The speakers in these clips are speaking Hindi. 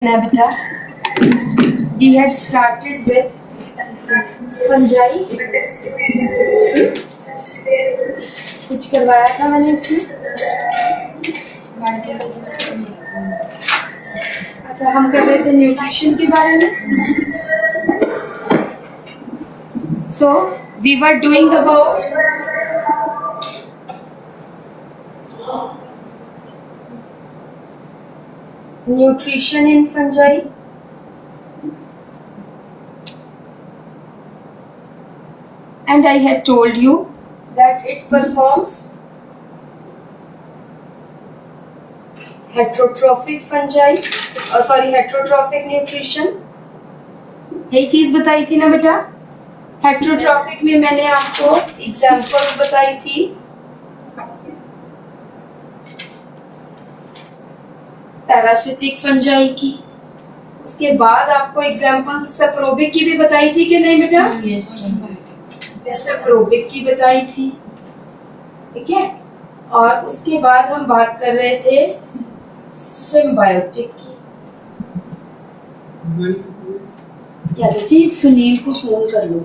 Now, beta, we had started with fungi. कुछ करवाया था मैंने इसमें. अच्छा, हम कर रहे थे न्यूट्रिशन के बारे में. So we were doing about nutrition in fungi. And I had told you that it performs heterotrophic nutrition. यही चीज बताई थी ना बेटा. हेट्रोट्रॉफिक में मैंने आपको एग्जांपल बताई थी. पैरासिटिक फंजाई की. उसके बाद आपको एग्जांपल सप्रोबिक की भी बताई थी कि नहीं बेटा? सप्रोबिक की बताई थी. ठीक है. और उसके बाद हम बात कर रहे थे सिम्बायोटिक की. यादव जी, सुनील को फोन कर लो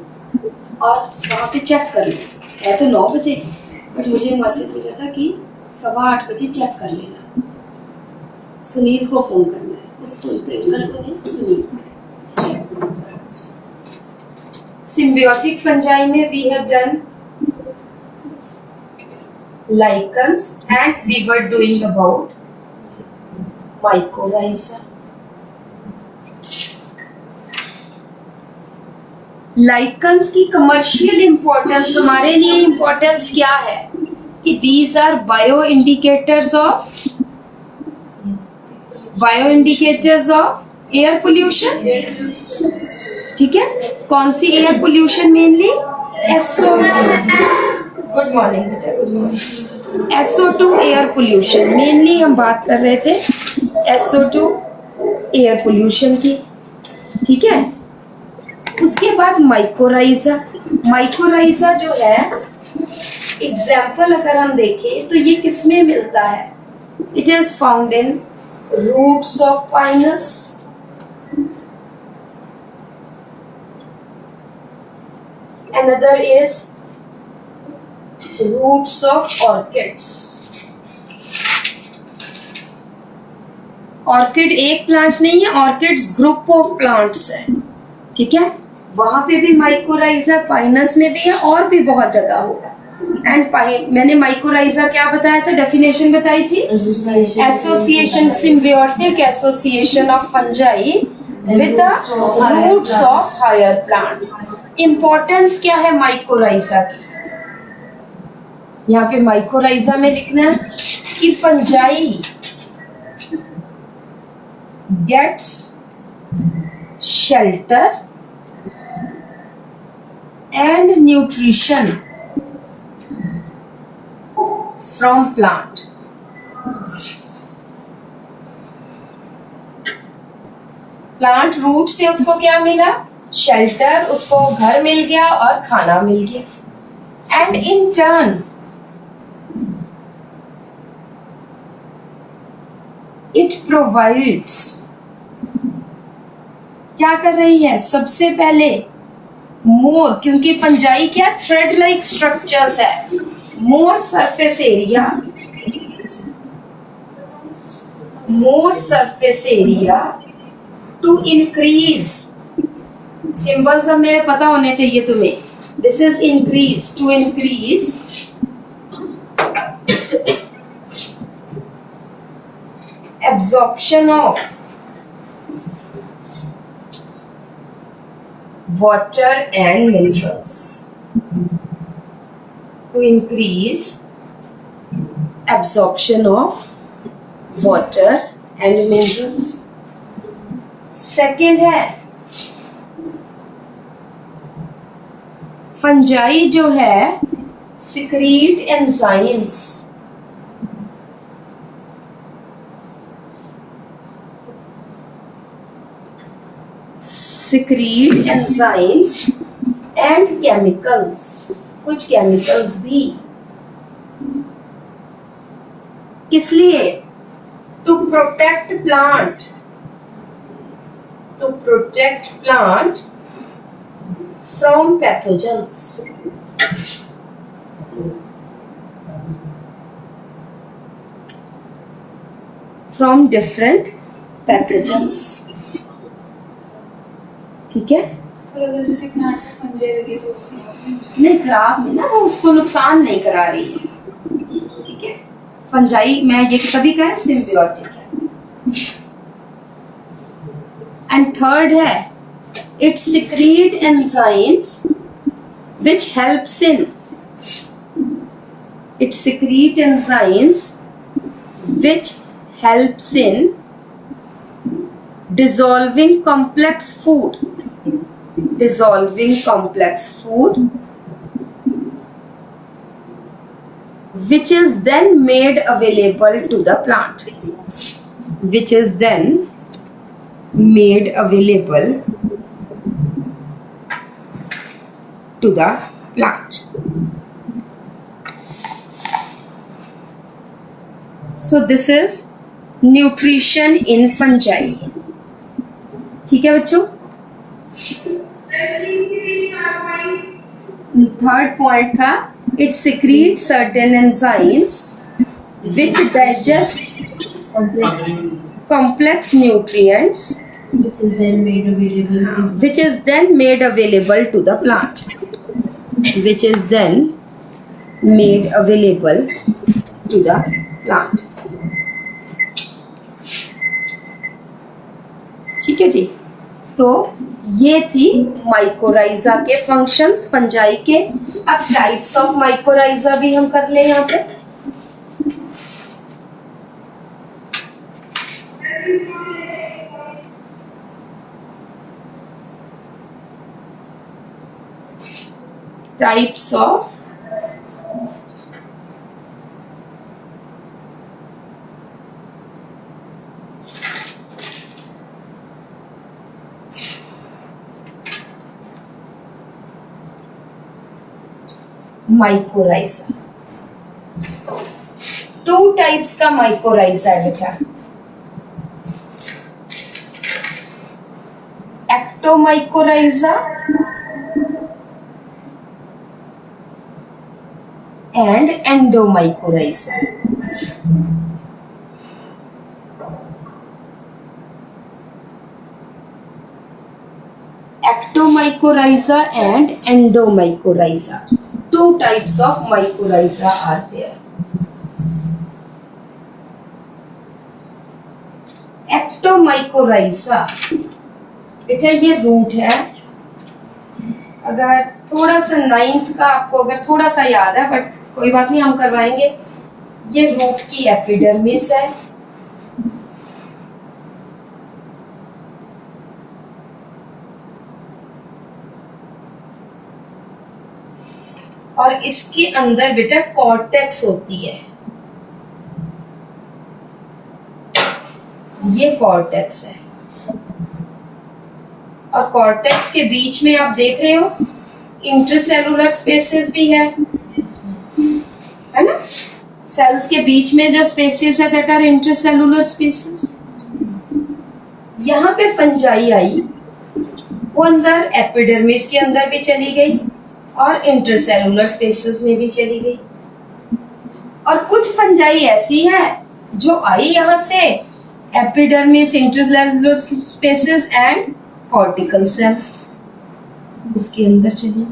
और वहाँ पे चेक कर लो. है तो 9 बजे, बट मुझे मैसेज मिला था कि 7:15 बजे चेक कर लेना. सुनील को फोन करना है. उसको प्रिंकल को नहीं, सुनील. सिम्बियोटिक फंजाई में we have done lichens and we were doing about mycorrhiza. Lichens की कमर्शियल इंपॉर्टेंस हमारे लिए इंपॉर्टेंस क्या है कि these are bioindicators of air pollution. ठीक है. कौन सी air pollution? Mainly good morning बेटा. Good morning. SO2 air pollution. Mainly हम बात कर रहे थे SO2 एयर पोल्यूशन की. ठीक है. उसके बाद माइकोराइजा. माइकोराइजा जो है एग्जाम्पल अगर हम देखें तो ये किसमें मिलता है? It is found in roots of Pinus. Another is roots of orchids. Orchid एक प्लांट नहीं है, ऑर्किड्स ग्रुप ऑफ प्लांट्स है. ठीक है. वहां पे भी माइकोराइजा, पाइनस में भी है और भी बहुत जगह होगा. एंड मैंने माइकोराइजा क्या बताया था? डेफिनेशन बताई थी. Association, symbiotic association of fungi with the roots of higher plants. Importance क्या है माइकोराइजा की? यहाँ पे माइकोराइजा में लिखना है कि fungi gets shelter and nutrition from plant. Plant root से उसको क्या मिला? शेल्टर. उसको घर मिल गया और खाना मिल गया. And in turn it provides. क्या कर रही है? सबसे पहले मोर, क्योंकि फंजाई क्या थ्रेड लाइक स्ट्रक्चर्स है. More surface area to increase. Symbols अब मेरे पता होने चाहिए तुम्हें. This is increase, to increase absorption of water and minerals. To increase absorption of water and minerals. Second है फंजाई जो है secrete enzymes. secrete enzymes and chemicals. कुछ chemicals भी. किस लिए? To protect plant to protect plant from pathogens. From different pathogens. ठीक है? और अगर जैसे प्लांट में फंजाई लगे तो नहीं, खराब नहीं ना, वो उसको नुकसान नहीं करा रही है, ठीक है? फंजाई मैं ये कभी कहा सिम्बियोटिक है। एंड थर्ड है it secrete enzymes which helps in it secrete enzymes which helps in dissolving complex food which is then made available to the plant to the plant. So this is nutrition in fungi. ठीक है बच्चों? थर्ड पॉइंट था it secretes certain enzymes which digest complex nutrients which is then made available to the plant. ठीक है जी? तो ये थी माइकोराइजा के फंक्शंस फंजाई के। अब टाइप्स ऑफ माइकोराइजा भी हम कर ले यहाँ पे। Types of mycorrhiza. 2 टाइप्स का माइकोराइजा है बेटा, ectomycorrhiza and endomycorrhiza. Ectomycorrhiza and endomycorrhiza. 2 types of mycorrhiza are there. Ectomycorrhiza बेटा ये रूट है। अगर थोड़ा सा 9th का आपको अगर थोड़ा सा याद है, बट कोई बात नहीं, हम करवाएंगे। ये रूट की एपिडर्मिस है, और इसके अंदर बेटा कॉर्टेक्स होती है। ये कॉर्टेक्स है, और कॉर्टेक्स के बीच में आप देख रहे हो इंटरसेलुलर स्पेसेस भी है ना? सेल्स के बीच में जो स्पेसेस है दैट आर इंटरसेलुलर स्पेसेस। यहाँ पे फंजाई आई, वो अंदर एपिडर्मिस के अंदर भी चली गई और इंटरसेलुलर स्पेसेस में भी चली गई। और कुछ फंजाई ऐसी है जो आई यहाँ से epidermis, intercellular spaces and cortical cells, उसके अंदर चली गई।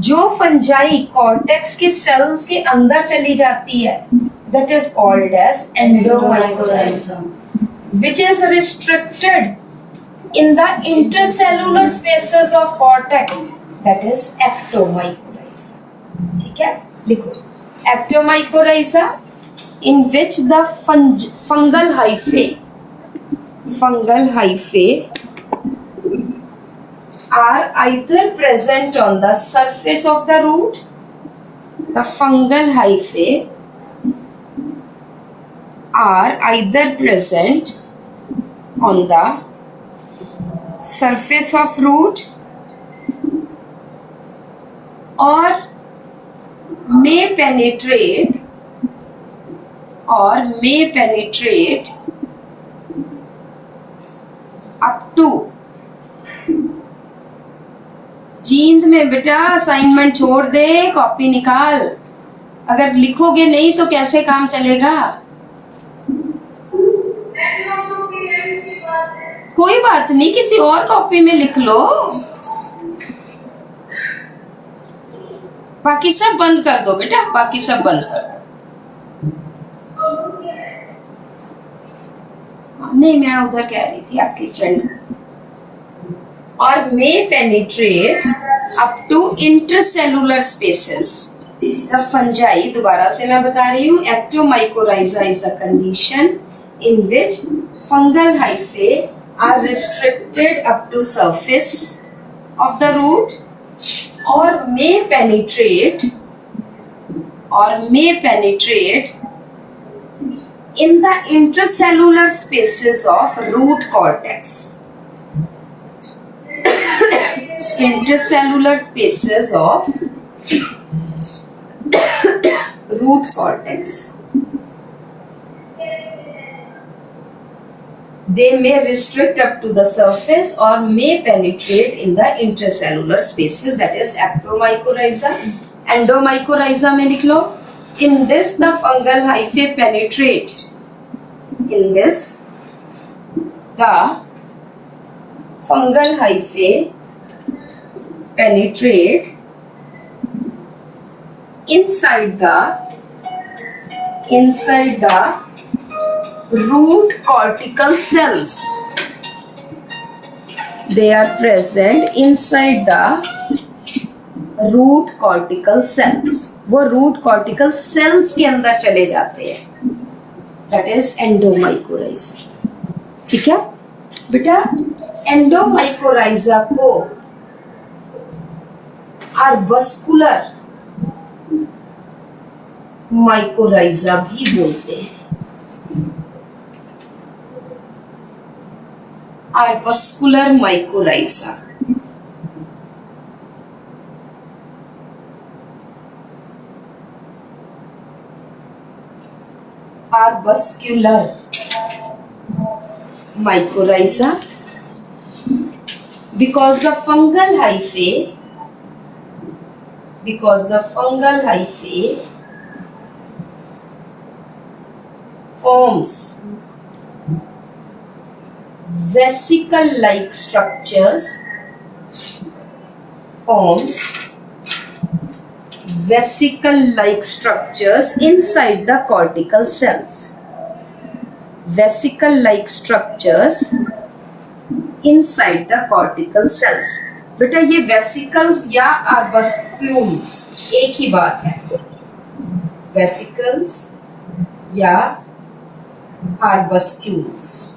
जो फंजाई कॉर्टेक्स के सेल्स के अंदर चली जाती है that is called as endomycorrhiza, which is restricted in the intercellular spaces of cortex, that is ectomycorrhiza. ठीक है, लिखो ectomycorrhiza in which the fungal hyphae are either present on the surface of the root. The fungal hyphae are either present on the surface of root or may penetrate up to. Jind में बेटा असाइनमेंट छोड़ दे, कॉपी निकाल। अगर लिखोगे नहीं तो कैसे काम चलेगा? कोई बात नहीं, किसी और कॉपी में लिख लो। बाकी सब बंद कर दो बेटा, बाकी सब बंद कर दो। नहीं, मैं उधर कह रही थी आपकी फ्रेंड। और may penetrate up to intercellular spaces. The fungi, दोबारा से मैं बता रही हूँ, ectomycorrhiza is the condition in which fungal hyphae are restricted up to surface of the root or may penetrate in the intracellular spaces of root cortex. Intracellular spaces of root cortex. They may restrict up to the surface or may penetrate in the intracellular spaces, that is ectomycorrhiza. Endomycorrhiza में लिख लो. In this the fungal hyphae penetrate. In this the fungal hyphae penetrate inside the root cortical cells. They are present inside the root cortical cells. वो root cortical cells के अंदर चले जाते हैं. That is endomycorrhiza. ठीक है बेटा? endomycorrhiza को arbuscular mycorrhiza भी बोलते हैं. arbuscular mycorrhiza. Arbuscular mycorrhiza because the fungal hyphae forms vesicle-like structures inside the cortical cells. Vesicle-like structures inside the cortical cells. बेटा ये vesicles या arbuscules एक ही बात है. Vesicles या arbuscules.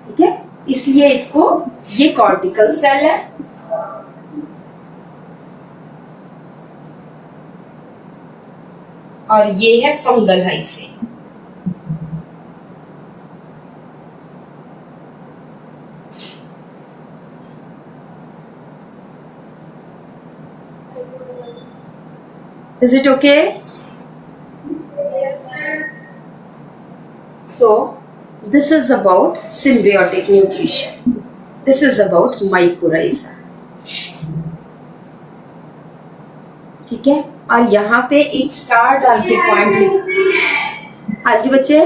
ठीक है, इसलिए इसको ये कॉर्टिकल सेल है और ये है fungal hyphae. Is it okay? So this is about symbiotic nutrition. This is about mycorrhiza. ठीक है, और यहाँ पे एक स्टार डाल के पॉइंट लिख. हाँ जी बच्चे,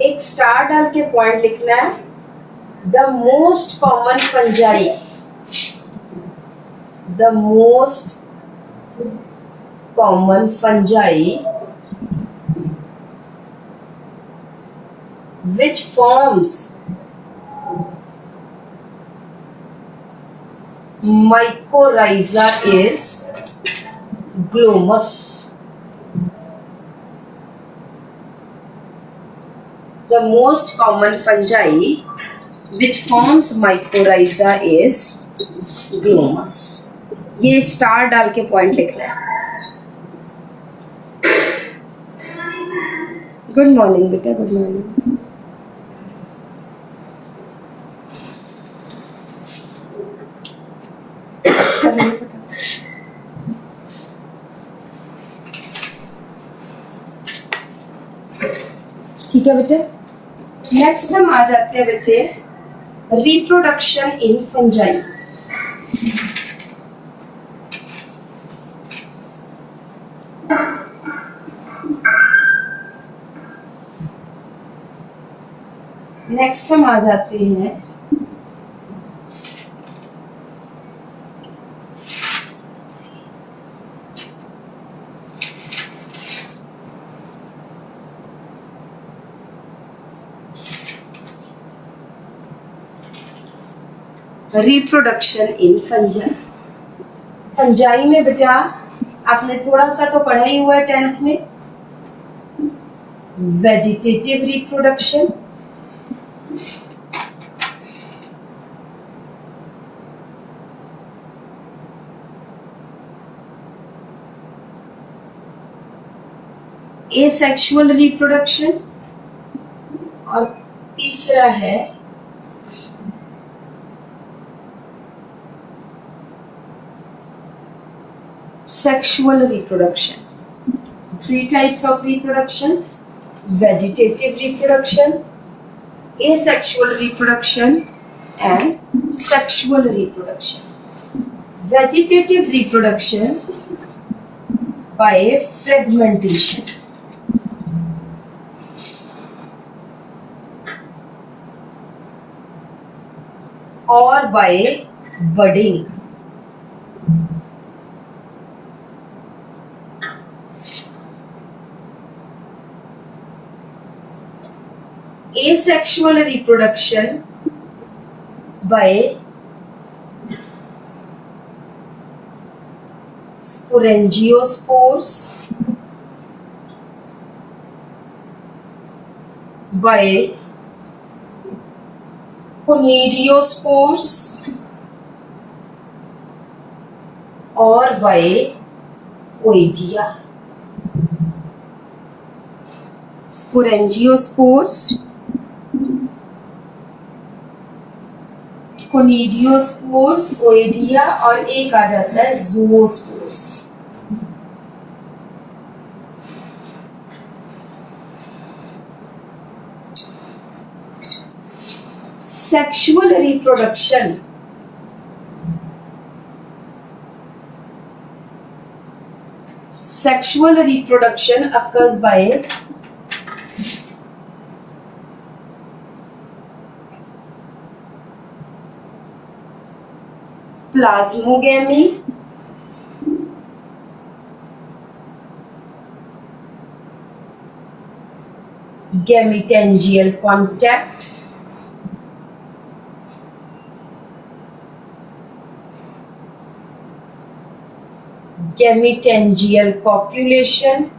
एक स्टार डाल के पॉइंट लिखना है. The most common fungi, the most common fungi which forms mycorrhiza is glomus. The most common fungi which forms mycorrhiza is glomus. ये स्टार डाल के पॉइंट लिखना है. गुड मॉर्निंग बेटा, गुड मॉर्निंग. लो फटाफट। ठीक है बेटे, नेक्स्ट हम आ जाते हैं बच्चे रिप्रोडक्शन इन फंजाई। नेक्स्ट हम आ जाते हैं रिप्रोडक्शन इन फंजाई। फंजाई में बेटा आपने थोड़ा सा तो पढ़ा ही हुआ है 10th में, वेजिटेटिव रिप्रोडक्शन, एसेक्सुअल रिप्रोडक्शन, और तीसरा है sexual reproduction. 3 types of reproduction: vegetative reproduction, asexual reproduction, and sexual reproduction. Vegetative reproduction by fragmentation, or by budding. Asexual reproduction by sporangiosperms, by conidiospores, or by oidia. Sporangiosperms, conidiospores, oidia, और एक आ जाता है zoospores. Sexual reproduction occurs by plasmogamy, gametangial contact, gametangial copulation,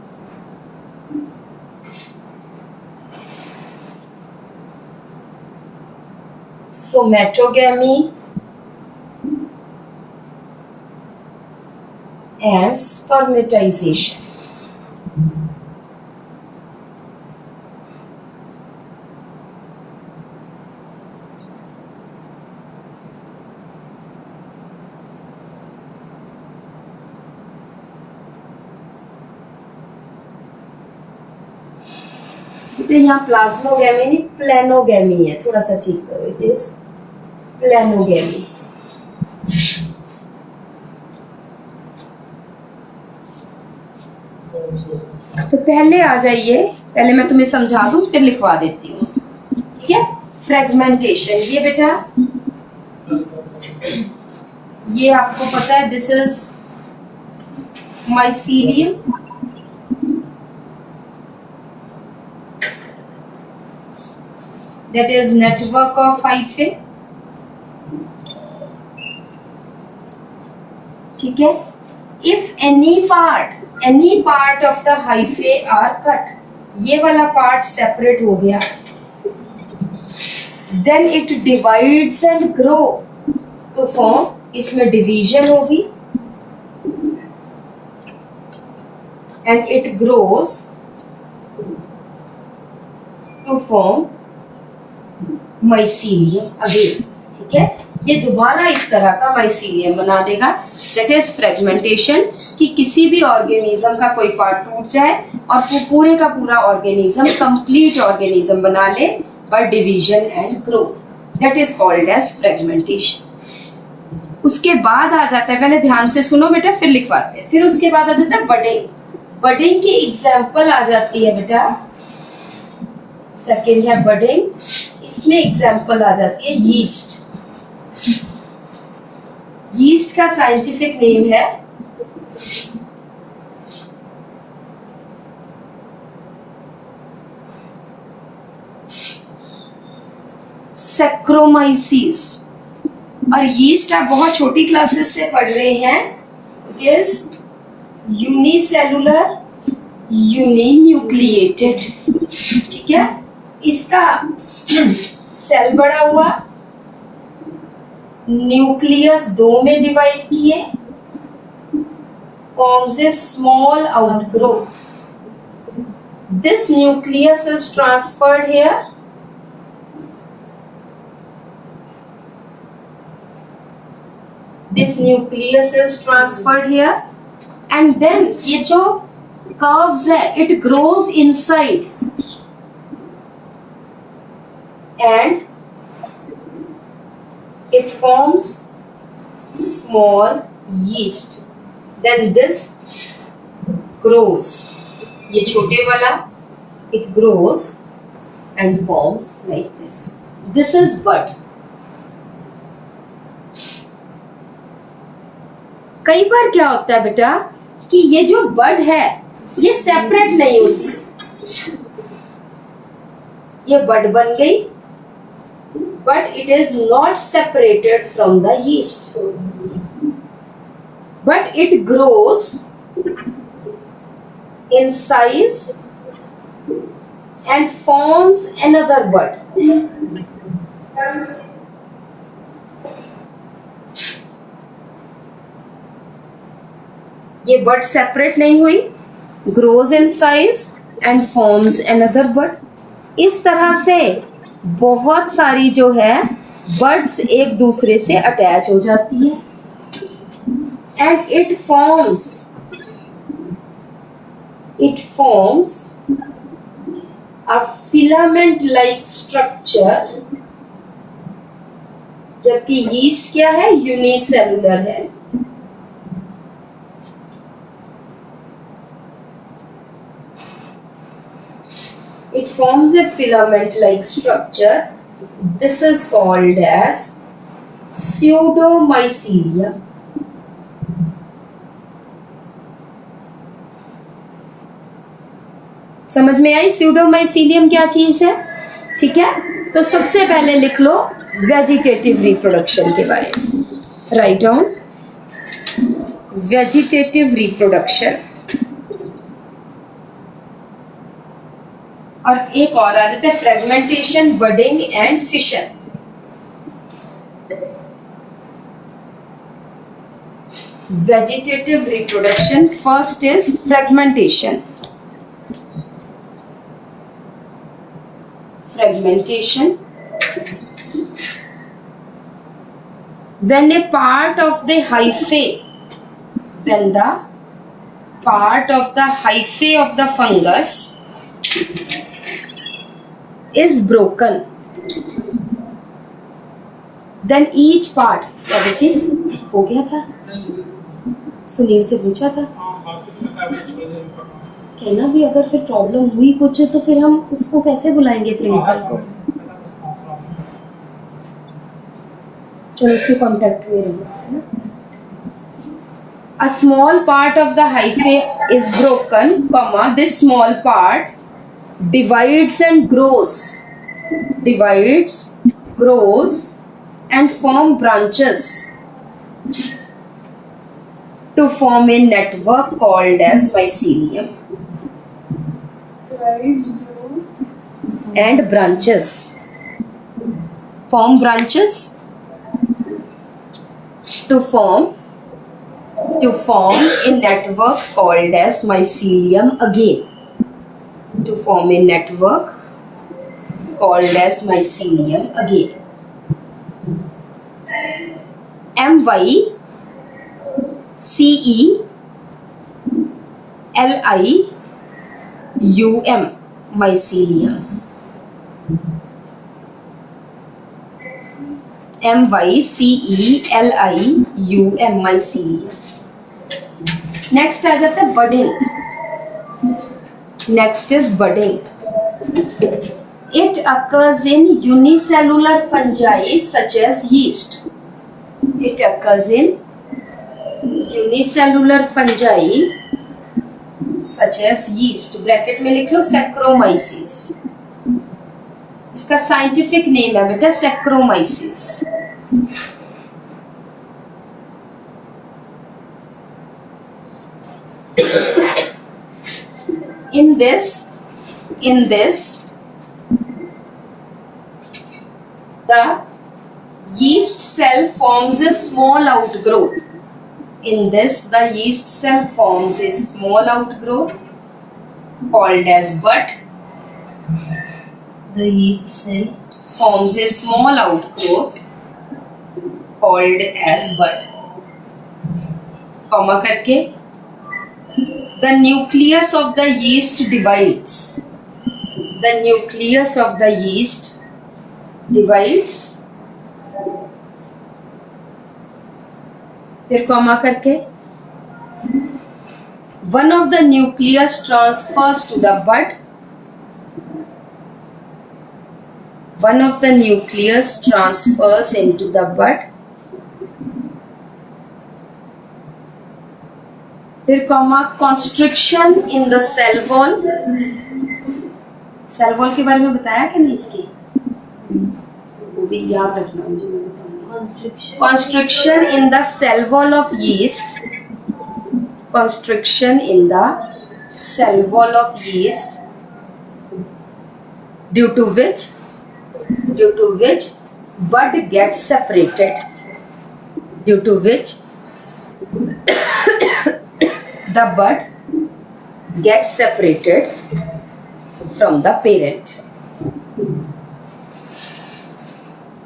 somatogamy, and spermatization. तो यहाँ प्लाज्मोगैमी नहीं प्लेनोगैमी है, थोड़ा सा ठीक करो, इट इज प्लेनोगैमी। तो पहले आ जाइए, पहले मैं तुम्हें समझा दूं फिर लिखवा देती हूँ, ठीक है। फ्रेगमेंटेशन, ये बेटा ये आपको पता है, this is mycelium, that is network of hyphae, ठीक है। if any part of the hyphae are cut, ये वाला पार्ट सेपरेट हो गया, then it divides and grow to form, इसमें डिवीजन होगी and it grows to form mycelium again, ठीक है। ये दोबारा इस तरह का माइसीलियम बना देगा। दैट इज फ्रेगमेंटेशन, कि किसी भी ऑर्गेनिज्म का कोई पार्ट टूट जाए और वो पूरे का पूरा ऑर्गेनिज्म कंप्लीट ऑर्गेनिज्म बना ले by division and growth. That is called as fragmentation. उसके बाद आ जाता है, पहले ध्यान से सुनो बेटा फिर लिखवाते हैं, फिर उसके बाद आ जाता है बडिंग। बडिंग की एग्जाम्पल आ जाती है बेटा, सेकेंड है बडिंग, इसमें एग्जाम्पल आ जाती है यीस्ट। यीस्ट का साइंटिफिक नेम है सैक्रोमाइसीस। और यीस्ट आप बहुत छोटी क्लासेस से पढ़ रहे हैं। इट इज यूनिसेलुलर यूनिन्यूक्लिएटेड, ठीक है। इसका सेल बड़ा हुआ, न्यूक्लियस 2 में डिवाइड किए, forms a small outgrowth. This nucleus is transferred here, this nucleus is transferred here, and then ये जो curves है it grows inside and it forms small yeast. Then this grows, ये छोटे वाला it grows and forms like this. This is bud. कई बार क्या होता है बेटा कि ये जो बड है ये सेपरेट नहीं होती, ये बड बन गई but it is not separated from the yeast, but it grows in size and forms another bud. ये बड सेपरेट नहीं हुई, grows in size and forms another bud. इस तरह से बहुत सारी जो है बड्स एक दूसरे से अटैच हो जाती है and it forms a filament like structure. जबकि यीस्ट क्या है, यूनिसेलुलर है। It forms a filament-like structure. This is called as pseudomycelium. समझ में आई pseudomycelium क्या चीज है? ठीक है, तो सबसे पहले लिख लो वेजिटेटिव रिप्रोडक्शन के बारे में। Write down vegetative reproduction. और एक और आ जाता है fragmentation, budding and fission. Vegetative reproduction, first is fragmentation. Fragmentation, when a part of the hyphae, when the part of the hyphae of the fungus is broken, then each part, क्या बच्चे हो गया था, सुनील से पूछा था, कहना भी अगर फिर प्रॉब्लम हुई कुछ तो फिर हम उसको कैसे बुलाएंगे प्रिंसिपल को। चलो उसके कांटेक्ट में रहो। A small part of the hyphae is broken, comma, this small part divides and grows and form branches to form a network called as mycelium. And branches form branches to form a network called as mycelium again, to form a network called as mycelium again. mycelium, mycelium. mycelium, mycelium. Next आ जाता है budding. Next is budding. It occurs in unicellular fungi such as yeast. It occurs in unicellular fungi such as yeast. Bracket में लिख लो Saccharomyces. इसका साइंटिफिक नेम है बेटा Saccharomyces. In this the yeast cell forms a small outgrowth. In this, the yeast cell forms a small outgrowth called as bud. The yeast cell Forms a small outgrowth called as bud. Comma करके. The nucleus of the yeast divides. The nucleus of the yeast divides. फिर कॉमा करके. One of the nucleus transfers to the bud. One of the nucleus transfers into the bud. फिर comma. Constriction in the cell wall. Cell wall के बारे में बताया कि नहीं इसकी? वो भी याद रखना मुझे, मैं बताऊंगी. Constriction in the cell wall of yeast. Constriction in the cell wall of yeast, due to which bud gets separated. Due to which the bud gets separated from the parent.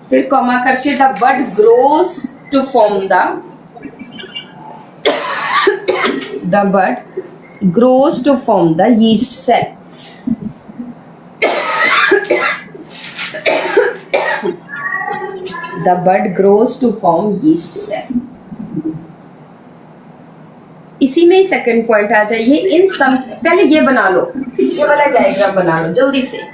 फिर कॉमा करके. The bud grows to form the bud grows to form the yeast cell. The bud grows to form yeast cell. इसी में ही सेकंड पॉइंट आ जाइए. इन सम पहले ये बना लो, ये वाला डायग्राम बना लो जल्दी से.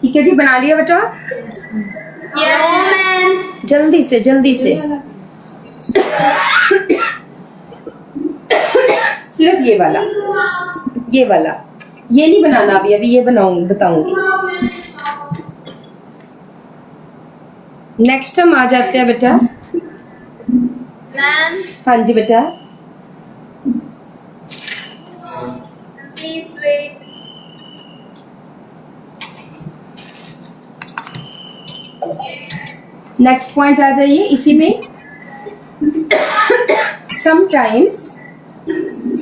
ठीक है जी, बना लिया बेटा? जल्दी से सिर्फ ये वाला ये नहीं बनाना अभी ये बताऊंगी. नेक्स्ट हम आ जाते हैं बेटा. मैम हाँ जी बेटा. Please wait. नेक्स्ट पॉइंट आ जाइए इसी में.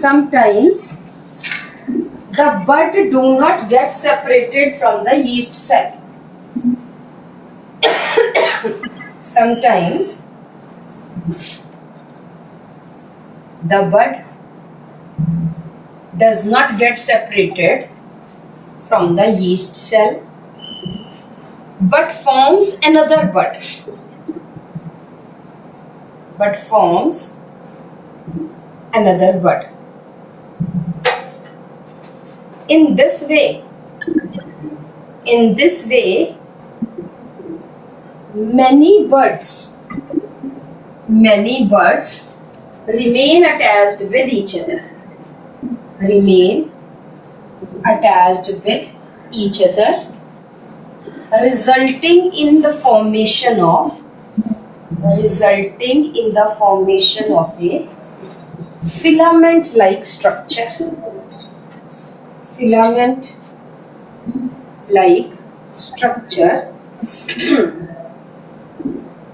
sometimes the bud do not get separated from the yeast cell. Sometimes the bud does not get separated from the yeast cell but forms another bud. In this way, many buds remain attached with each other. resulting in the formation of a filament like structure,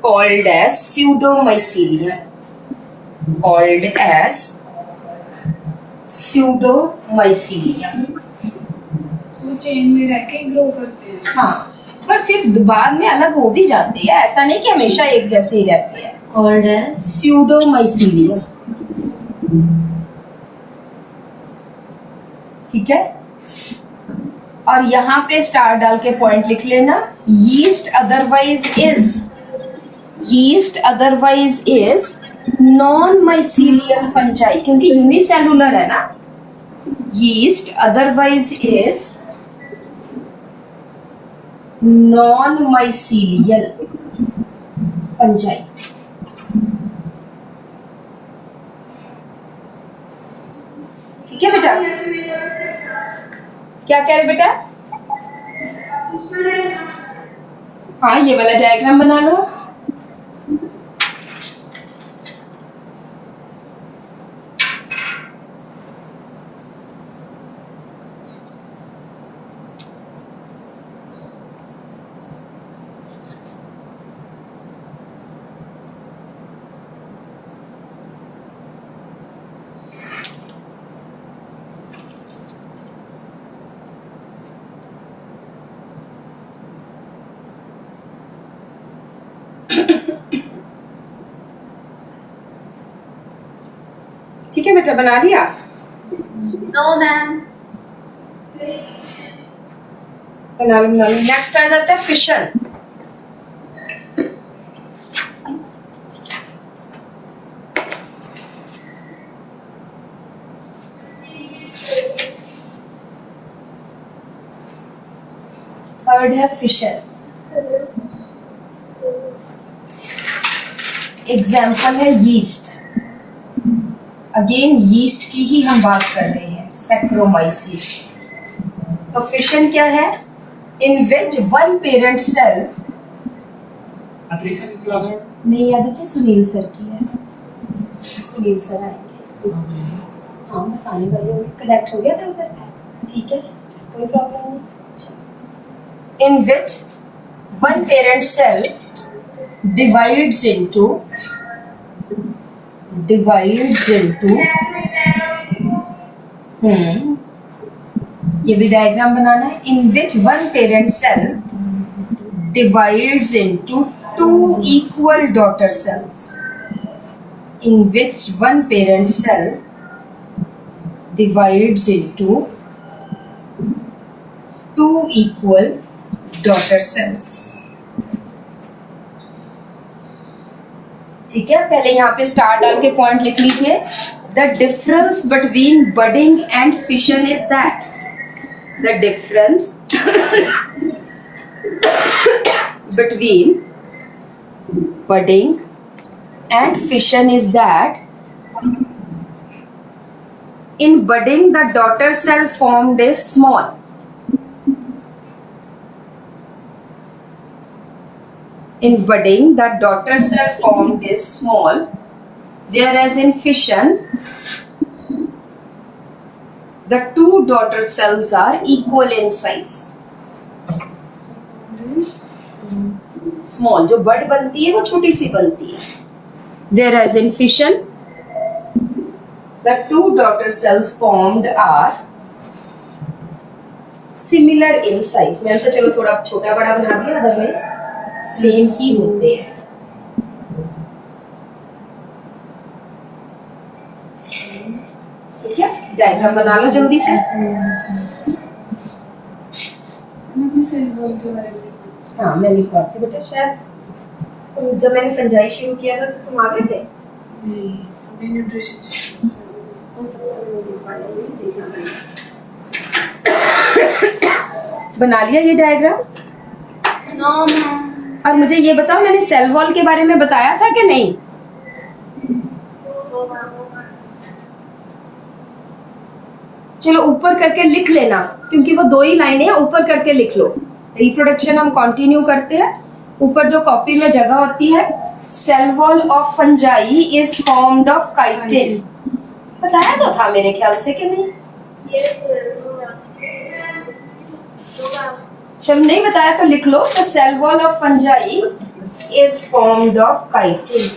called as pseudomycelium. वो चेन में रह के ग्रो करते हैं। हाँ, पर फिर बाद में अलग हो भी जाते हैं, ऐसा नहीं कि हमेशा एक जैसे ही रहते हैं। Called as pseudomycelium, ठीक है। और यहाँ पे स्टार डाल के पॉइंट लिख लेना। Yeast otherwise is non mycelial fungi, क्योंकि यूनिसेलुलर है ना। Yeast otherwise is non mycelial fungi. ठीक है बेटा, क्या कह रहे बेटा? हाँ, ये वाला डायग्राम बना लो। ठीक है बेटा, बना लिया? No ma'am. बना लो। नेक्स्ट आ जाता है फिशन। थर्ड है फिशन। एग्जाम्पल है यीस्ट। अगेन यीस्ट की ही हम बात कर रहे हैं, सैक्रोमाइसिस। तो फिशन क्या है? In which one parent cell, नहीं याद है, सुनील सर की है, सुनील सर आएंगे। हाँ, बस आने वाले होंगे, कनेक्ट हो गया था उधर, ठीक है, कोई प्रॉब्लम नहीं। In which one parent cell divides into ये भी डायग्राम बनाना है। In which one parent cell divides into two equal daughter cells. In which one parent cell divides into two equal daughter cells. ठीक है, पहले यहाँ पे स्टार डाल के पॉइंट लिख लीजिए। The difference between budding and fission is that, the difference between budding and fission is that in budding the daughter cell formed is small, in budding the daughter cell formed is small, whereas in fission the two daughter cells are equal in size. Small, जो बड बनती है वो छोटी सी बनती है, whereas in fission the two daughter cells formed are similar in size. मैंने तो चलो थोड़ा छोटा बड़ा बना दिया, अदरवाइज सेम ही होते हैं। ठीक है, डायग्राम बना लो जल्दी से। हाँ, मैं लिखवाती बेटा, शायद जब मैंने फंजाई शुरू किया था तो तुम आ गए थे। बना लिया ये डायग्राम? No ma'am. और मुझे ये बताओ, मैंने सेल वॉल के बारे में बताया था कि नहीं? चलो ऊपर करके लिख लेना, क्योंकि वो दो ही लाइनें हैं, ऊपर करके लिख लो। रिप्रोडक्शन हम कंटिन्यू करते हैं। ऊपर जो कॉपी में जगह होती है, cell wall of fungi is formed of chitin. बताया तो था मेरे ख्याल से कि नहीं? चल नहीं बताया तो लिख लो। The cell wall of fungi is formed of chitin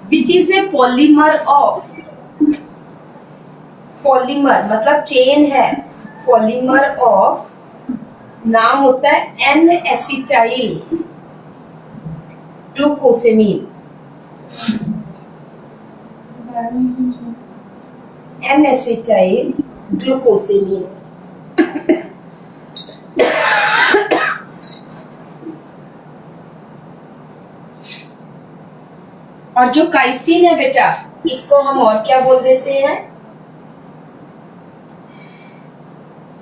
which is a polymer of, polymer मतलब चेन है, पॉलीमर ऑफ, नाम होता है N acetyl glucosamine. N acetyl glucosamine. और जो काइटिन है बेटा, इसको हम और क्या बोल देते हैं?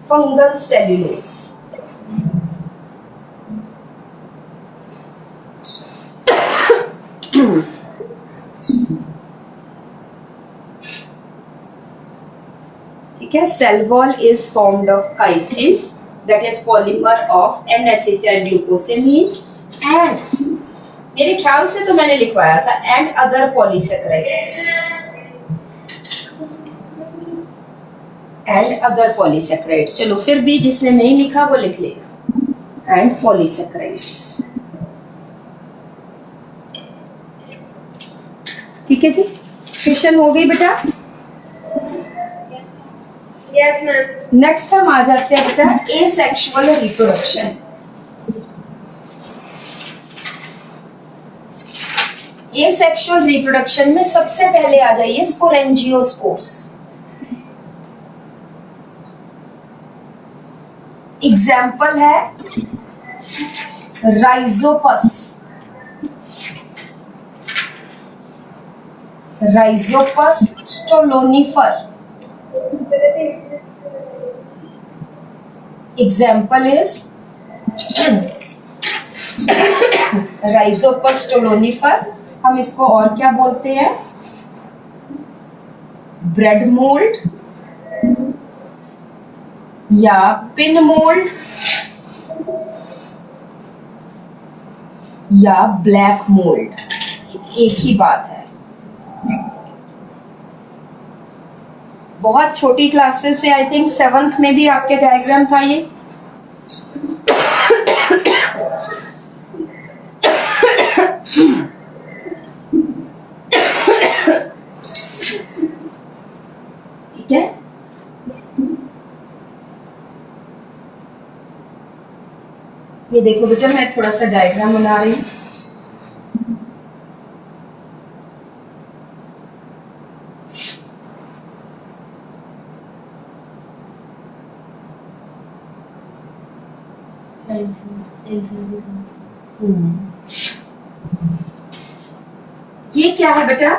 Fungal cellulose. ठीक है, cell wall is formed of chitin that is polymer of N acetyl glucosamine and, मेरे ख्याल से तो मैंने लिखवाया था, and other polysaccharides, and other polysaccharide. चलो फिर भी जिसने नहीं लिखा वो लिख लेगा, एंड पॉलीसेकेराइड्स। ठीक है जी, क्वेश्चन हो गई बेटा? Yes ma'am. नेक्स्ट हम आ जाते हैं बेटा एसेक्सुअल रिप्रोडक्शन। एसेक्सुअल रिप्रोडक्शन में सबसे पहले आ जाइए स्पोरेंजियोस्पोर्स। एग्जाम्पल है Rhizopus, Rhizopus stolonifer. Example is Rhizopus stolonifer. हम इसको और क्या बोलते हैं? ब्रेड मोल्ड या पिन मोल्ड या ब्लैक मोल्ड, एक ही बात है। बहुत छोटी क्लासेस से, आई थिंक 7th में भी आपके डायग्राम था ये। ठीक है, ये देखो बेटा, मैं थोड़ा सा डायग्राम बना रही हूँ। ये क्या है बेटा?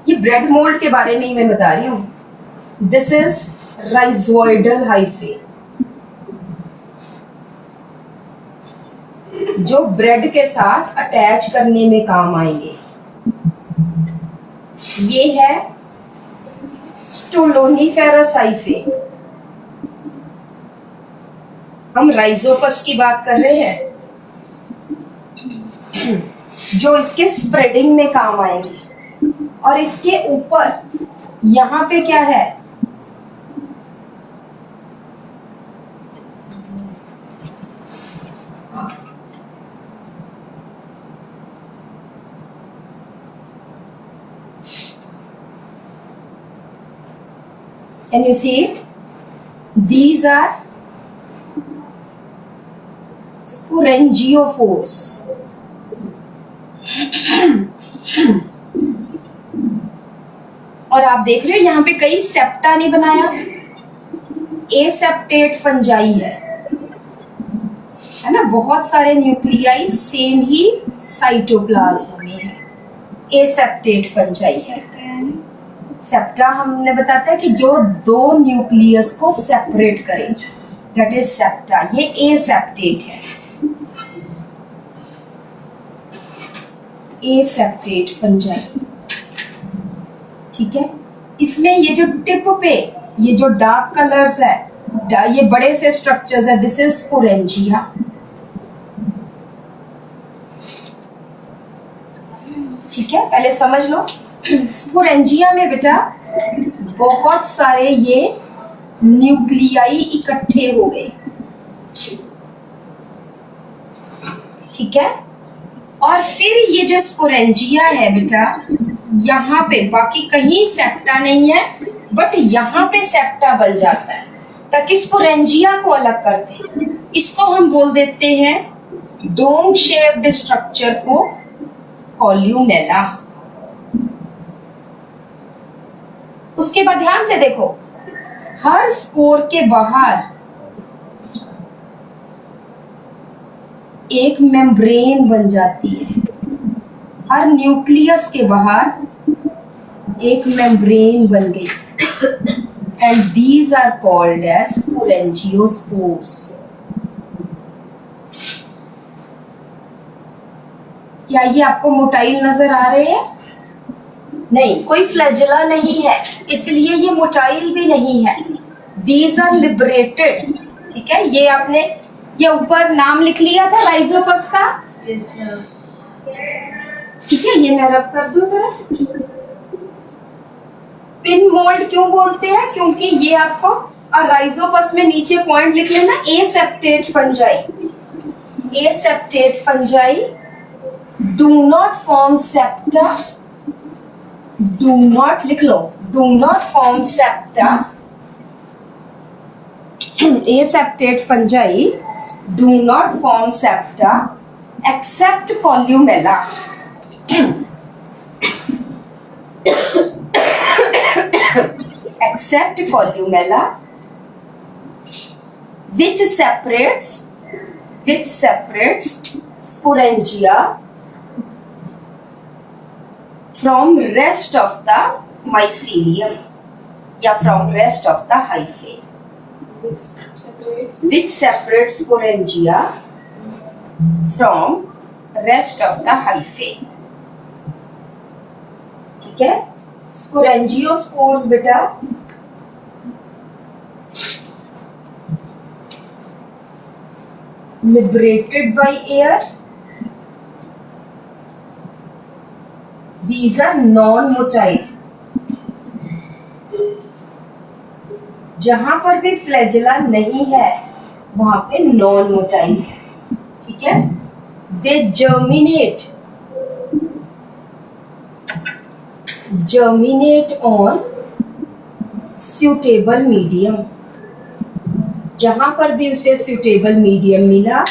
ये ब्रेड मोल्ड के बारे में ही मैं बता रही हूँ। दिस इज राइजोइडल हाइफे, जो ब्रेड के साथ अटैच करने में काम आएंगे। ये है स्टोलोनिफेरस हाइफे। हम राइजोपस की बात कर रहे हैं जो इसके स्प्रेडिंग में काम आएंगे। और इसके ऊपर यहां पे क्या है? Can you see it? These are sporangiophores. और आप देख रहे हो यहाँ पे कई सेप्टा नहीं बनाया, एसेप्टेट फंजाई है ना। बहुत सारे न्यूक्लियाई सेम ही साइटोप्लाज्म में है, एसेप्टेट फंजाई है। सेप्टा हमने बताता है कि जो दो न्यूक्लियस को सेपरेट करे, दैट इज सेप्टा। ये एसेप्टेट है, एसेप्टेट फंजाई। ठीक है, इसमें ये जो टिप पे ये जो डार्क कलर्स है ये बड़े से स्ट्रक्चर्स है, दिस इज स्पोरेंजिया। ठीक है, पहले समझ लो। स्पोरेंजिया में बेटा बहुत सारे ये न्यूक्लियाई इकट्ठे हो गए। ठीक है, और फिर ये जो स्पोरेंजिया है बेटा, यहाँ पे बाकी कहीं सेप्टा नहीं है, बट यहाँ पे सेप्टा बन जाता है ताकि स्पोरेंजिया को अलग करते हैं। इसको हम बोल देते हैं डोम शेप्ड स्ट्रक्चर को कॉल्यूमेला। उसके बाद ध्यान से देखो, हर स्पोर के बाहर एक मेम्ब्रेन बन जाती है। हर न्यूक्लियस के बाहर एक मेम्ब्रेन बन गई, and these are called as sporangiospores. क्या ये आपको मोटाइल नजर आ रहे हैं? नहीं, कोई फ्लैजेला नहीं है, इसलिए ये मोटाइल भी नहीं है। These are liberated. ठीक है, ये आपने ये ऊपर नाम लिख लिया था राइजोपस का। Yes, ma'am. ठीक है, ये मैं रब कर दूं जरा। पिन मोल्ड क्यों बोलते हैं? क्योंकि ये आपको राइजोपस में नीचे पॉइंट लिख लेना, aseptate fungi. Aseptate fungi do not form septa, do not लिख लो, do not form septa. Aseptate fungi do not form septa except columella. Except columella, which separates sporangia from rest of the mycelium या from rest of the hyphae. Which separates sporangia from rest of the hyphae. ठीक है, sporangiospours बेटा liberated by air. These are non-motile. जहां पर भी फ्लैजेला नहीं है वहां पे नॉन मोटाइल है। ठीक है, दे जर्मिनेट ऑन suitable मीडियम। जहां पर भी उसे suitable मीडियम मिला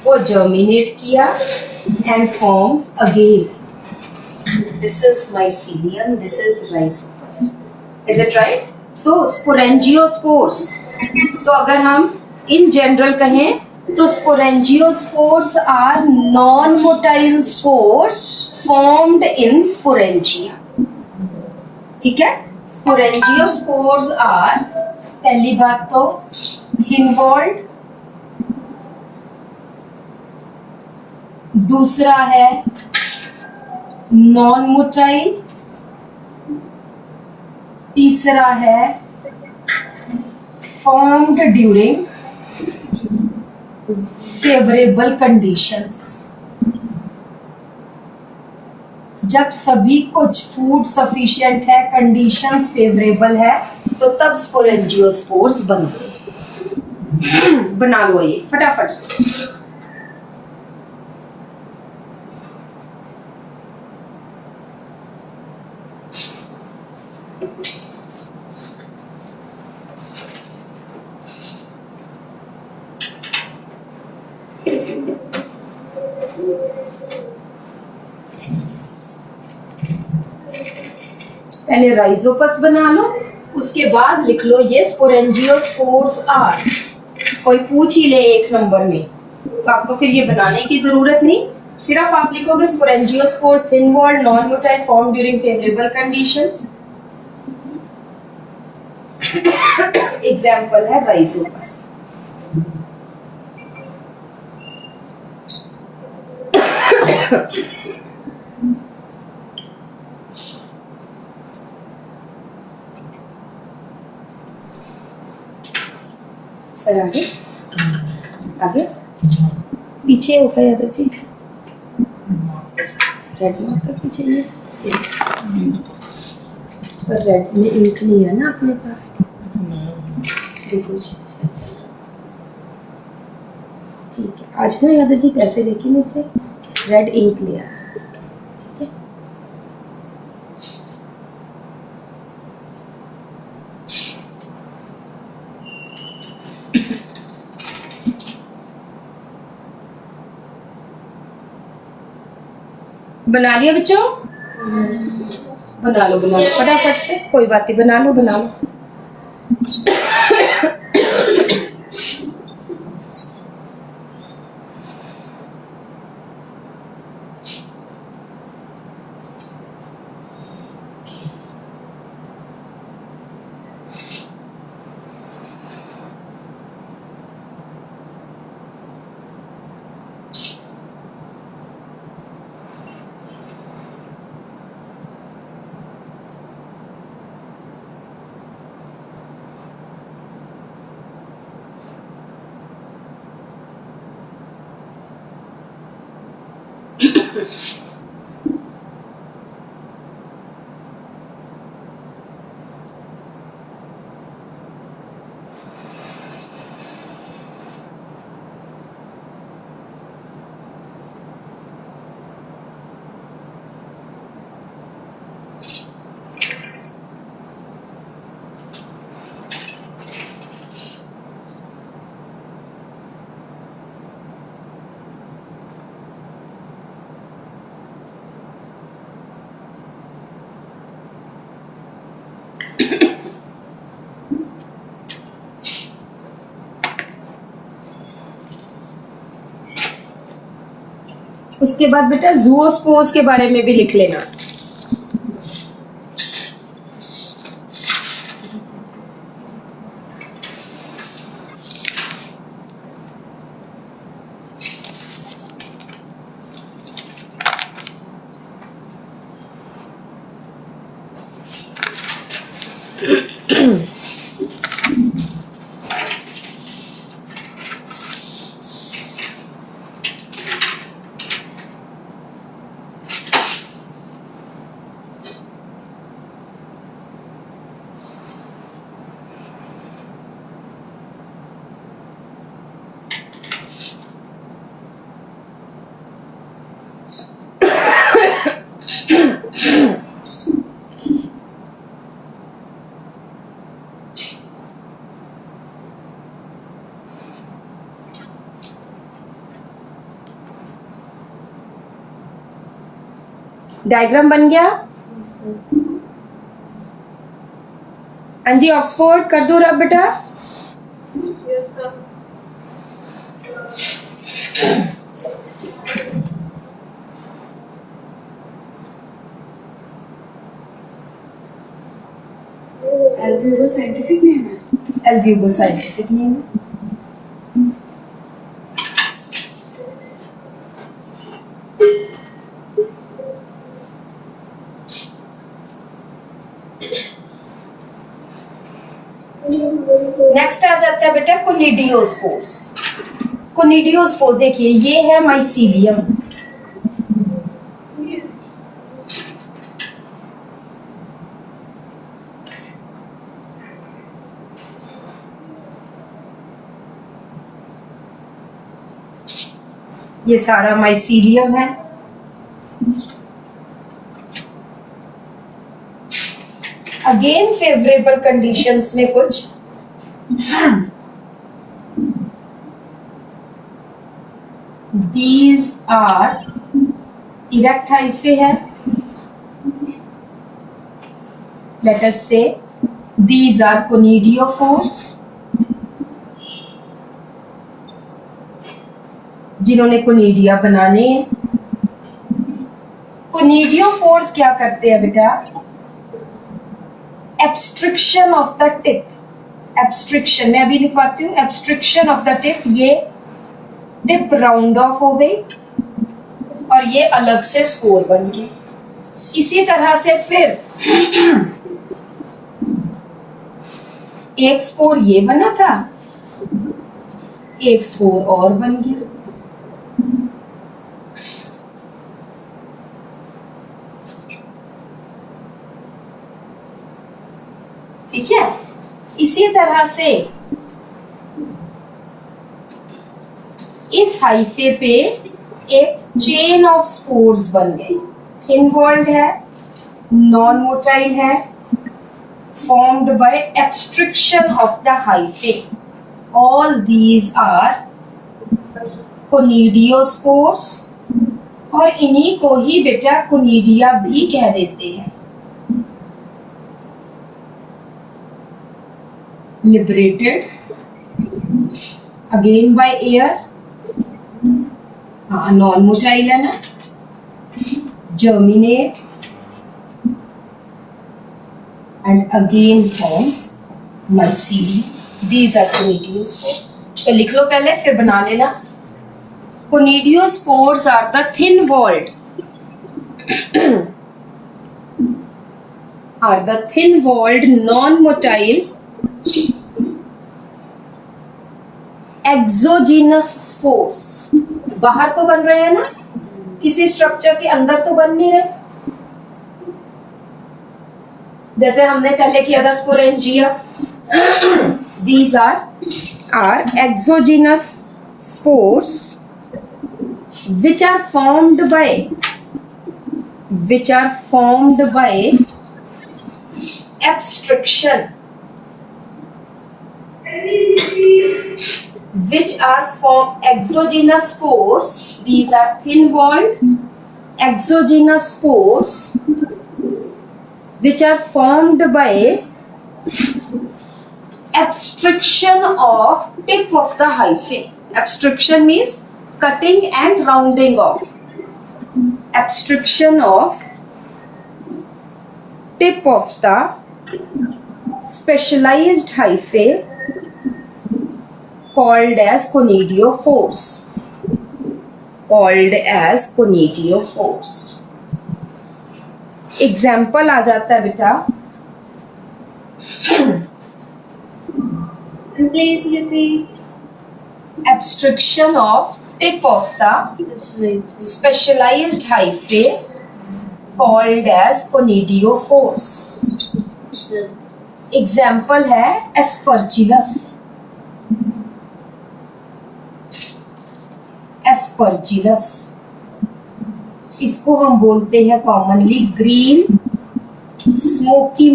वो जर्मिनेट किया and forms again. This is mycelium, this is rhizopus. Is it right? So sporangiospours, तो अगर हम इन जनरल कहें तो sporangiospours are non-motile spores formed in sporangia. ठीक है, sporangiospours are, पहली बात तो thin walled, दूसरा है non-motile, तीसरा है formed during favorable conditions। जब सभी कुछ फूड सफिशिएंट है, कंडीशंस फेवरेबल है, तो तब स्पोरेंजियोस्पोर्स बनते हैं। बना लो ये फटाफट से। पहले राइजोपस बना लो, उसके बाद लिख लो ये स्पोरेंजियोस्पोर्स आर। कोई पूछ ही ले एक नंबर में तो आपको फिर ये बनाने की जरूरत नहीं, सिर्फ आप लिखोगे sporangiospores thin walled non motile form during favourable conditions. Example है राइजोपस। सर आगे आगे पीछे होगा यादव जी, रेड मार्कर भी चाहिए पर रेड में इंक नहीं है ना अपने पास। देखो जी ठीक है, आज ना यादव जी पैसे लेके मुझसे रेड इंक लिया। ठीक है बना लिया बच्चों? बना लो फटाफट से, कोई बात नहीं, बना लो बना लो। उसके बाद बेटा जूओस्पोर्स के बारे में भी लिख लेना। डायग्राम बन गया? हाँ जी, ऑक्सफोर्ड कर दो रब बेटा। एल्ब्यूगो साइंटिफिक नेम है। एल्ब्यूगो साइंटिफिक नेम है। नेक्स्ट आ जाता है बेटा कोनिडियोस्पोर्स। कोनिडियोस्पोर्स देखिए ये है माइसीलियम। ये सारा माइसीलियम है। अगेन फेवरेबल कंडीशंस में कुछ these are erect hyphae है। let us say these are conidiophores, जिन्होंने कोनिडिया बनाने हैं। कोनिडियोफोर्स क्या करते हैं बेटा? एब्स्ट्रिक्शन ऑफ द टिप। एब्स्ट्रिक्शन मैं अभी लिखवाती हूँ। एब्स्ट्रिक्शन ऑफ द टिप, ये टिप राउंड ऑफ हो गई और ये अलग से स्पोर बन गए। इसी तरह से फिर एक स्पोर ये बना था एक स्पोर और बन गया। ठीक है, इसी तरह से इस हाइफे पे एक चेन ऑफ स्पोर्स बन गए। थिन वॉल्ड है, नॉन मोटाइल है, formed by abstraction of the hyphae. All these are conidiospores और इन्हीं को ही बेटा कोनिडिया भी कह देते हैं। Liberated again by air, हाँ नॉन मोटाइल है ना, germinate and again forms mycelium. These are conidiospores. तो लिख लो पहले फिर बना लेना। Conidiospores are the thin-walled non-motile exogenous spores. बाहर तो बन रहे हैं ना, किसी स्ट्रक्चर के अंदर तो बन नहीं रहे, जैसे हमने पहले किया था sporangia. These are exogenous spores which are formed by abstraction, which are formed exogenous spores. These are thin-walled exogenous spores which are formed by abstraction of tip of the hyphae. Abstraction means cutting and rounding off. Abstraction of tip of the specialized hyphae called as conidiophores. Example आ जाता है बेटा। Please repeat. Abstraction of tip of the specialized hyphae called as conidiophores. Example है एस्परजिलस। इसको हम बोलते हैं कॉमनली ग्रीन स्मोकी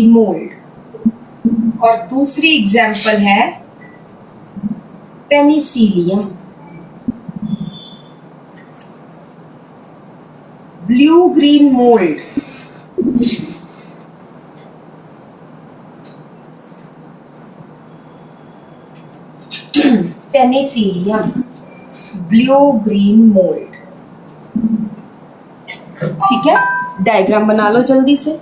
मोल्ड। और दूसरी एग्जाम्पल है Penicillium. Blue green mould, Penicillium, blue green mould. ठीक है, डायग्राम बना लो जल्दी से।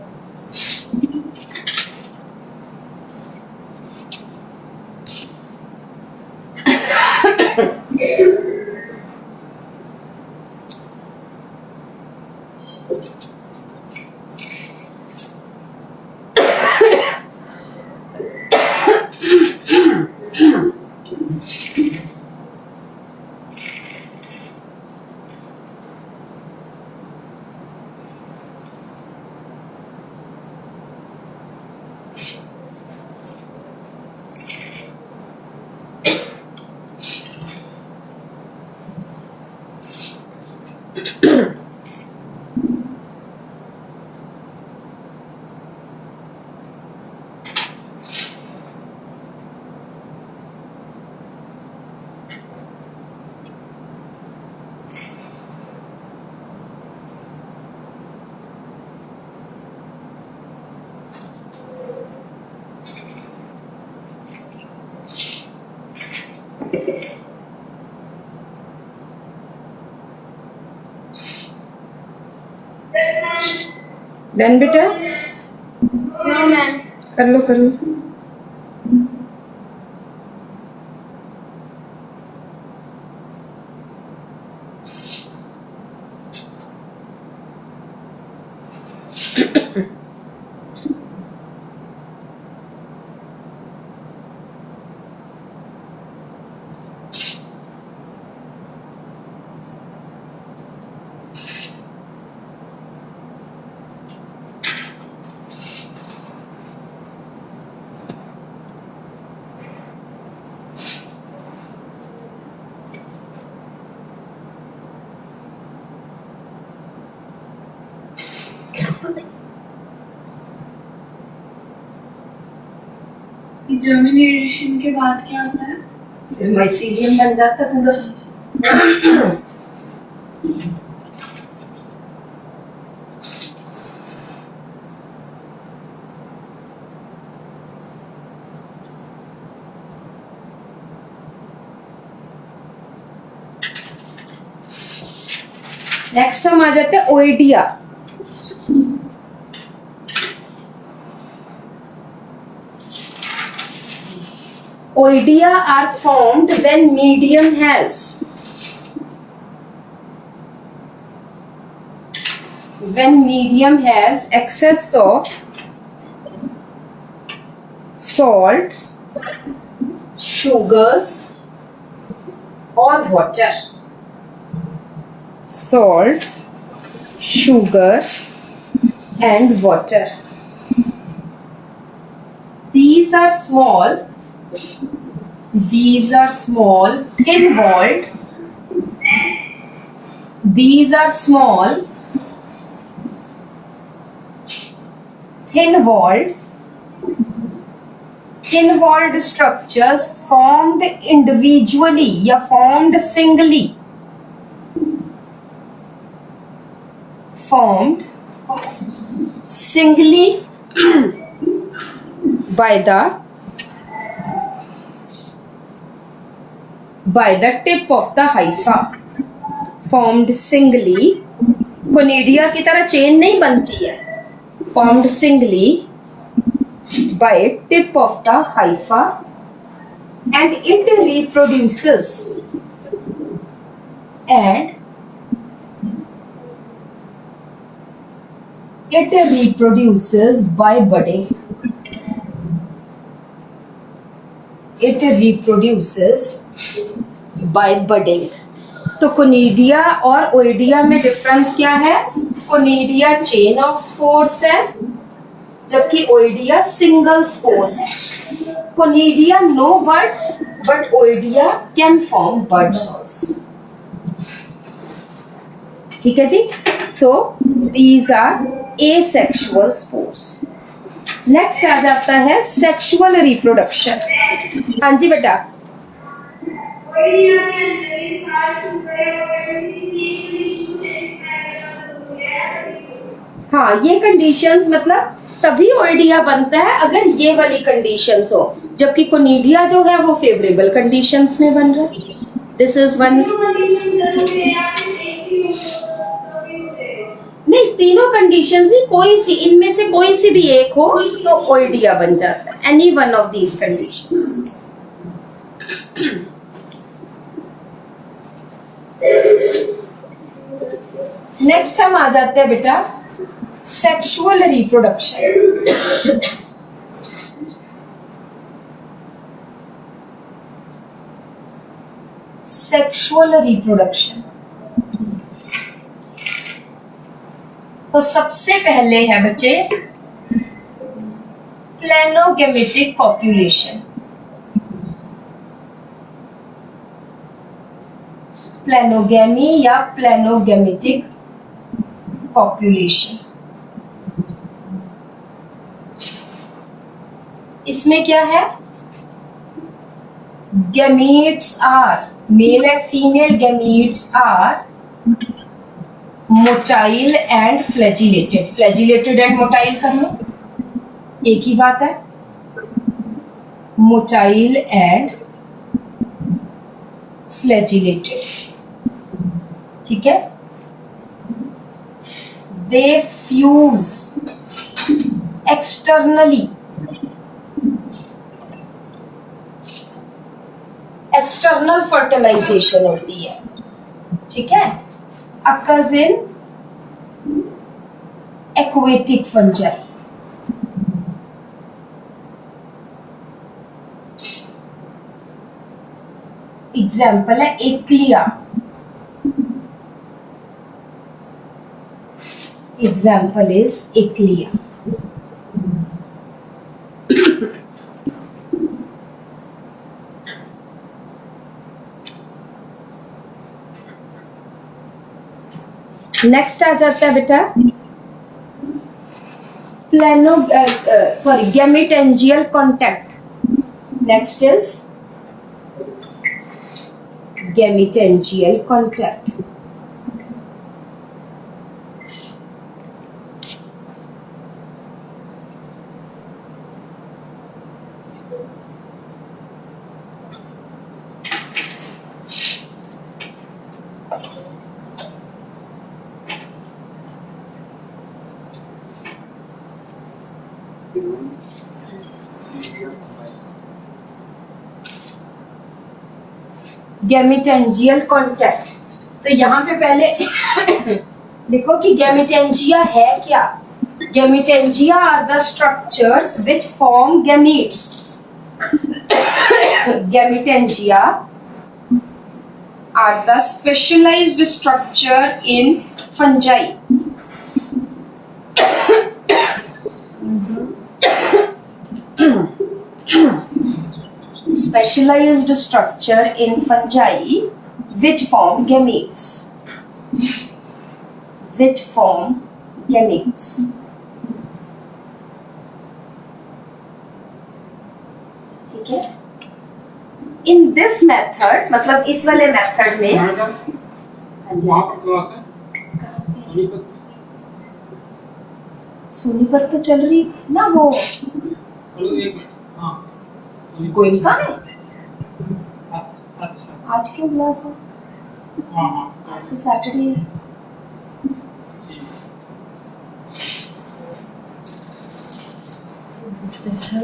डन बेटा? No, ma'am. कर लो कर लो। जर्मिनेशन के बाद क्या होता है? फिर माइसीलियम बन जाता है पूरा। नेक्स्ट हम आ जाते हैं oidia. Oidia are formed when medium has excess of salts, sugars or water. Salts, sugar and water. These are small, thin-walled. These are small, thin-walled structures formed individually या formed singly by the tip of the hypha. Formed singly, conidia की तरह चेन नहीं बनती है. Formed singly by tip of the hypha, and it reproduces by budding. It reproduces by budding. तो कोनिडिया और ओइडिया में डिफरेंस क्या है? कोनिडिया चेन ऑफ स्पोर्स है, जबकि ओइडिया सिंगल स्पोर है. Conidia no buds, but oidia can form buds also. ठीक है जी. So these are asexual spores. Next आ जाता है सेक्सुअल रिप्रोडक्शन. हाँ जी बेटा. हाँ, ये कंडीशंस मतलब तभी ओइडिया बनता है अगर ये वाली कंडीशंस हो, जबकि कोनिडिया जो है वो फेवरेबल कंडीशंस में बन रहा है. This is one. नहीं, तीनों कंडीशंस ही कोई सी इनमें से कोई सी भी एक हो तो ओइडिया बन जाता है. Any one of these conditions. Next हम आ जाते हैं बेटा सेक्सुअल रिप्रोडक्शन. सेक्सुअल रिप्रोडक्शन तो सबसे पहले है बच्चे प्लेनोगेमेटिक कॉप्युलेशन. प्लेनोगेमी या प्लेनोगेमेटिक कॉप्युलेशन. इसमें क्या है? Gametes are male and female. Gametes are motile and flagellated. Flagellated and motile कर लो, एक ही बात है. Motile and flagellated. ठीक है. They fuse externally. External fertilization होती है. ठीक है. occurs in aquatic fungi. Example है एक्लिया. एग्जाम्पल इज एक्लिया. नेक्स्ट आ जाता है बेटा gametangial contact. Next is gametangial contact. Gametangial contact, तो यहाँ पे पहले लिखो कि गैमेटेंजिया है क्या। Gametangia are the structures which form gametes. Gametangia are the specialised structure in fungi. Specialized structure in fungi which form gametes. Which form gametes. ठीक है। In this method, मतलब इस वाले मेथड में सोनीपत तो चल रही ना वो गोयनका में। अच्छा, आज क्यों क्लास है? आज तो सैटरडे है।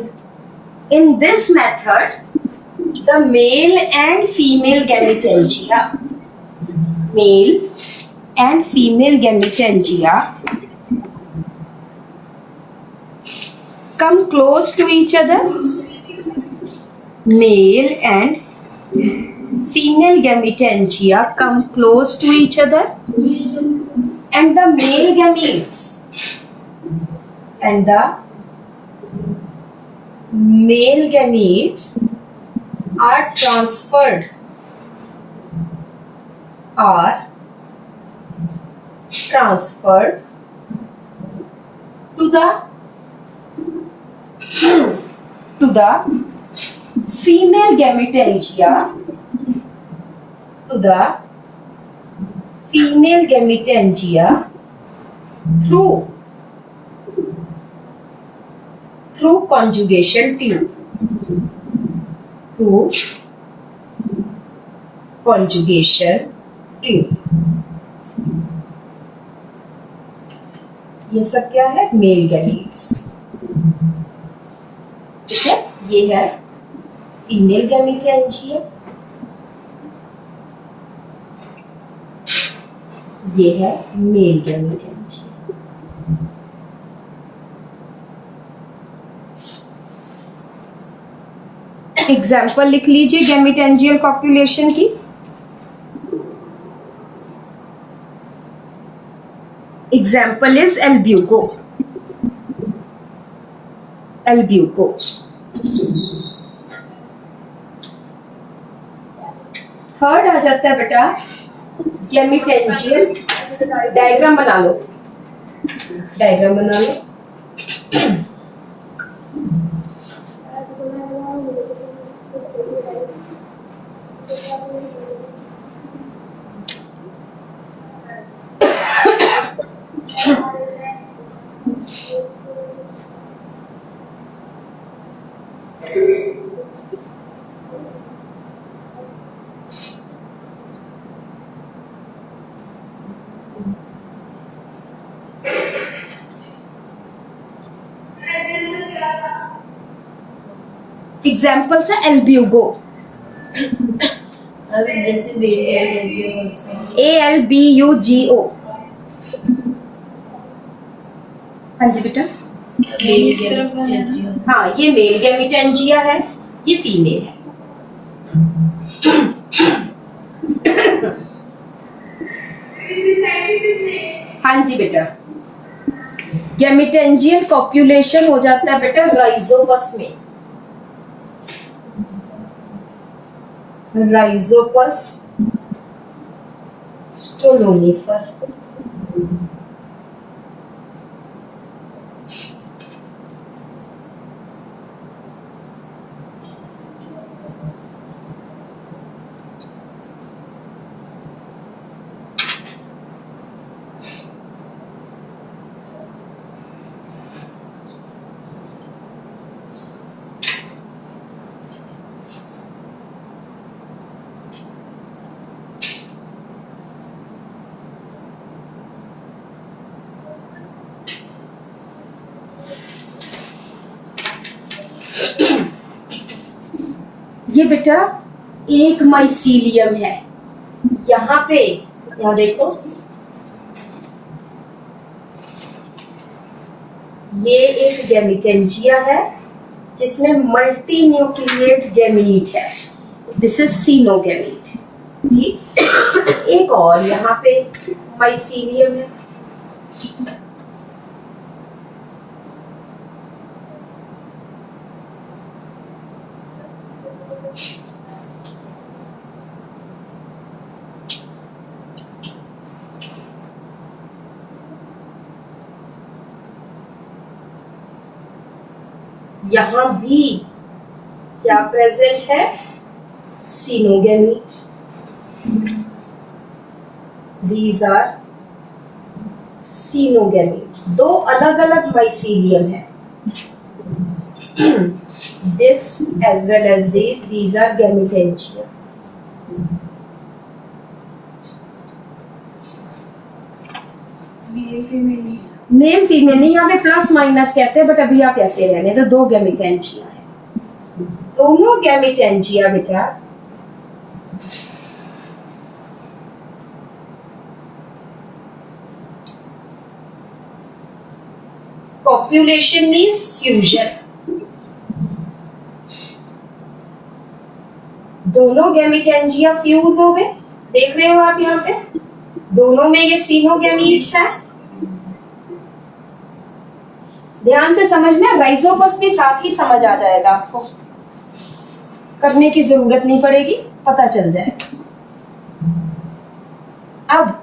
In this method, the male and female gametangia, male and female gametangia come close to each other. Male and female gametangia come close to each other, and the male gametes are transferred to the female gametangia through conjugation tube. ये सब क्या है? Male gametes. ठीक है, ये है फीमेल गैमेटेंजिया, ये है मेल गैमेटेंजिया। एग्जाम्पल लिख लीजिए गैमेटेंजियल कॉपुलेशन की। Example is Albugo. थर्ड आ जाता है बेटा गैमेटेंजियल। डायग्राम बना लो। एग्जाम्पल था एल्ब्यूगो। ALBUGO। हाँ जी बेटा, हाँ ये मेल गैमेटेंजिया है, ये फीमेल है। हाँ जी बेटा, गैमेटेंजियल कॉपुलेशन हो जाता है बेटा राइजोपस में। Rhizopus stolonifer. ये बेटा एक माइसीलियम है। यहाँ पे, यहाँ देखो, ये एक गैमीटेंजिया है जिसमें मल्टी न्यूक्लिएट गैमीट है। दिस इज सीनोगैमीट जी। एक और यहाँ पे माइसीलियम है। यहां भी क्या प्रेजेंट है? सीनोगैमीट। These are सीनोगैमीट। दो अलग अलग माइसीलियम है। This as well as these are gametangia. Male female male female नहीं, यहाँ पे प्लस माइनस कहते हैं, बट अभी आप ऐसे रहने तो दो गैमीटेंजिया है। दोनों गैमीटेंजिया बेटा कॉप्युलेशन मीन्स फ्यूजन। दोनों गैमीटेंजिया फ्यूज हो गए, देख रहे हो आप यहाँ पे, दोनों में ये सीनोगैमीट्स है। ध्यान से समझना, राइजोपस भी साथ ही समझ आ जाएगा, आपको करने की जरूरत नहीं पड़ेगी, पता चल जाएगा। अब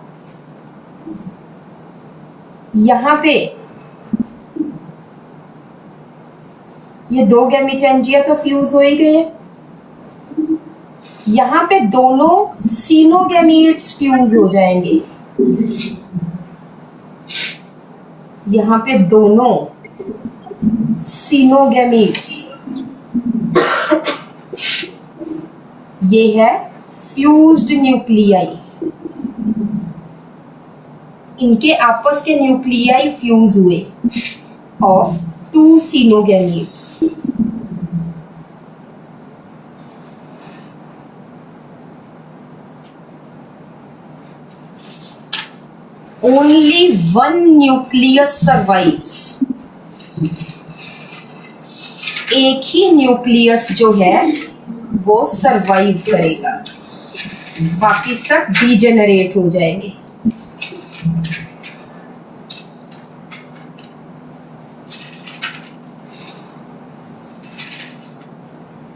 यहां पे ये दो गैमीटेंजिया तो फ्यूज हो ही गए हैं। यहां पे दोनों सीनोगैमीट्स फ्यूज हो जाएंगे। यहां पे दोनों सीनोगैमीट्स, ये है फ्यूज्ड न्यूक्लियाई। इनके आपस के न्यूक्लियाई फ्यूज हुए of two coenogametes. Only one nucleus survives. एक ही न्यूक्लियस जो है वो सरवाइव करेगा, बाकी सब डीजेनरेट हो जाएंगे।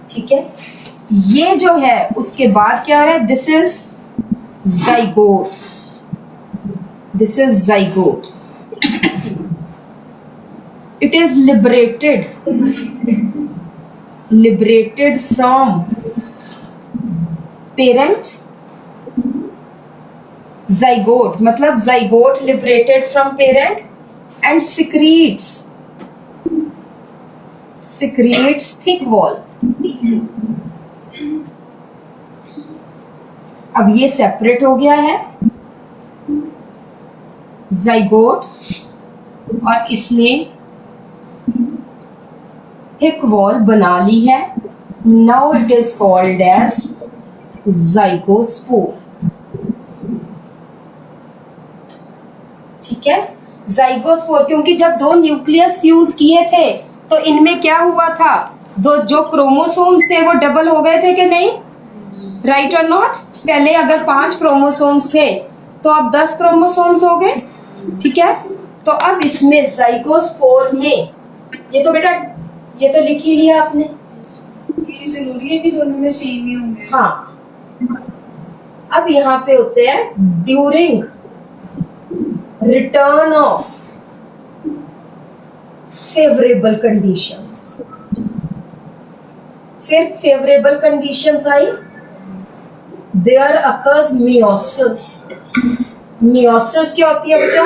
ठीक है, ये जो है उसके बाद क्या है? This is zygote. This is zygote. It is liberated from parent। zygote मतलब zygote liberated from parent and secretes thick wall। अब ये सेपरेट हो गया है zygote, और इसने थिक वॉल बना ली है। Now it is called as zygospore. ठीक है, जाइगोस्पोर, क्योंकि जब दो न्यूक्लियस फ्यूज किए थे तो इनमें क्या हुआ था? दो जो क्रोमोसोम्स थे वो डबल हो गए थे कि नहीं? राइट और नॉट? पहले अगर 5 क्रोमोसोम्स थे तो अब 10 क्रोमोसोम्स हो गए। ठीक है, तो अब इसमें जाइगोस्पोर में ये तो बेटा ये तो लिख ही लिया आपने। ये जरूरी है कि दोनों में सेम ही होंगे। हाँ, अब यहाँ पे होते हैं during return of favourable conditions. फिर फेवरेबल कंडीशंस आई, देयर अकर्स मियोसिस। मियोसिस क्या होती है बेटा?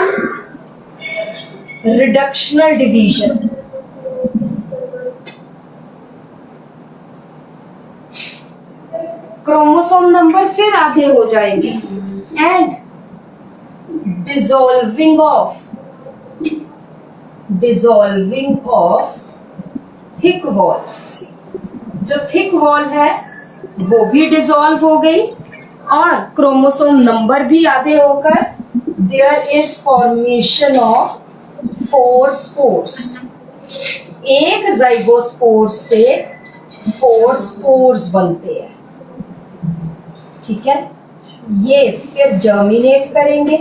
Reductional division. क्रोमोसोम नंबर फिर आधे हो जाएंगे and dissolving of thick wall. जो थिक वॉल है वो भी डिसॉल्व हो गई और क्रोमोसोम नंबर भी आधे होकर there is formation of 4 spores. एक जाइगोस्पोर से 4 स्पोर्स बनते हैं, ठीक है। ये फिर जर्मिनेट करेंगे,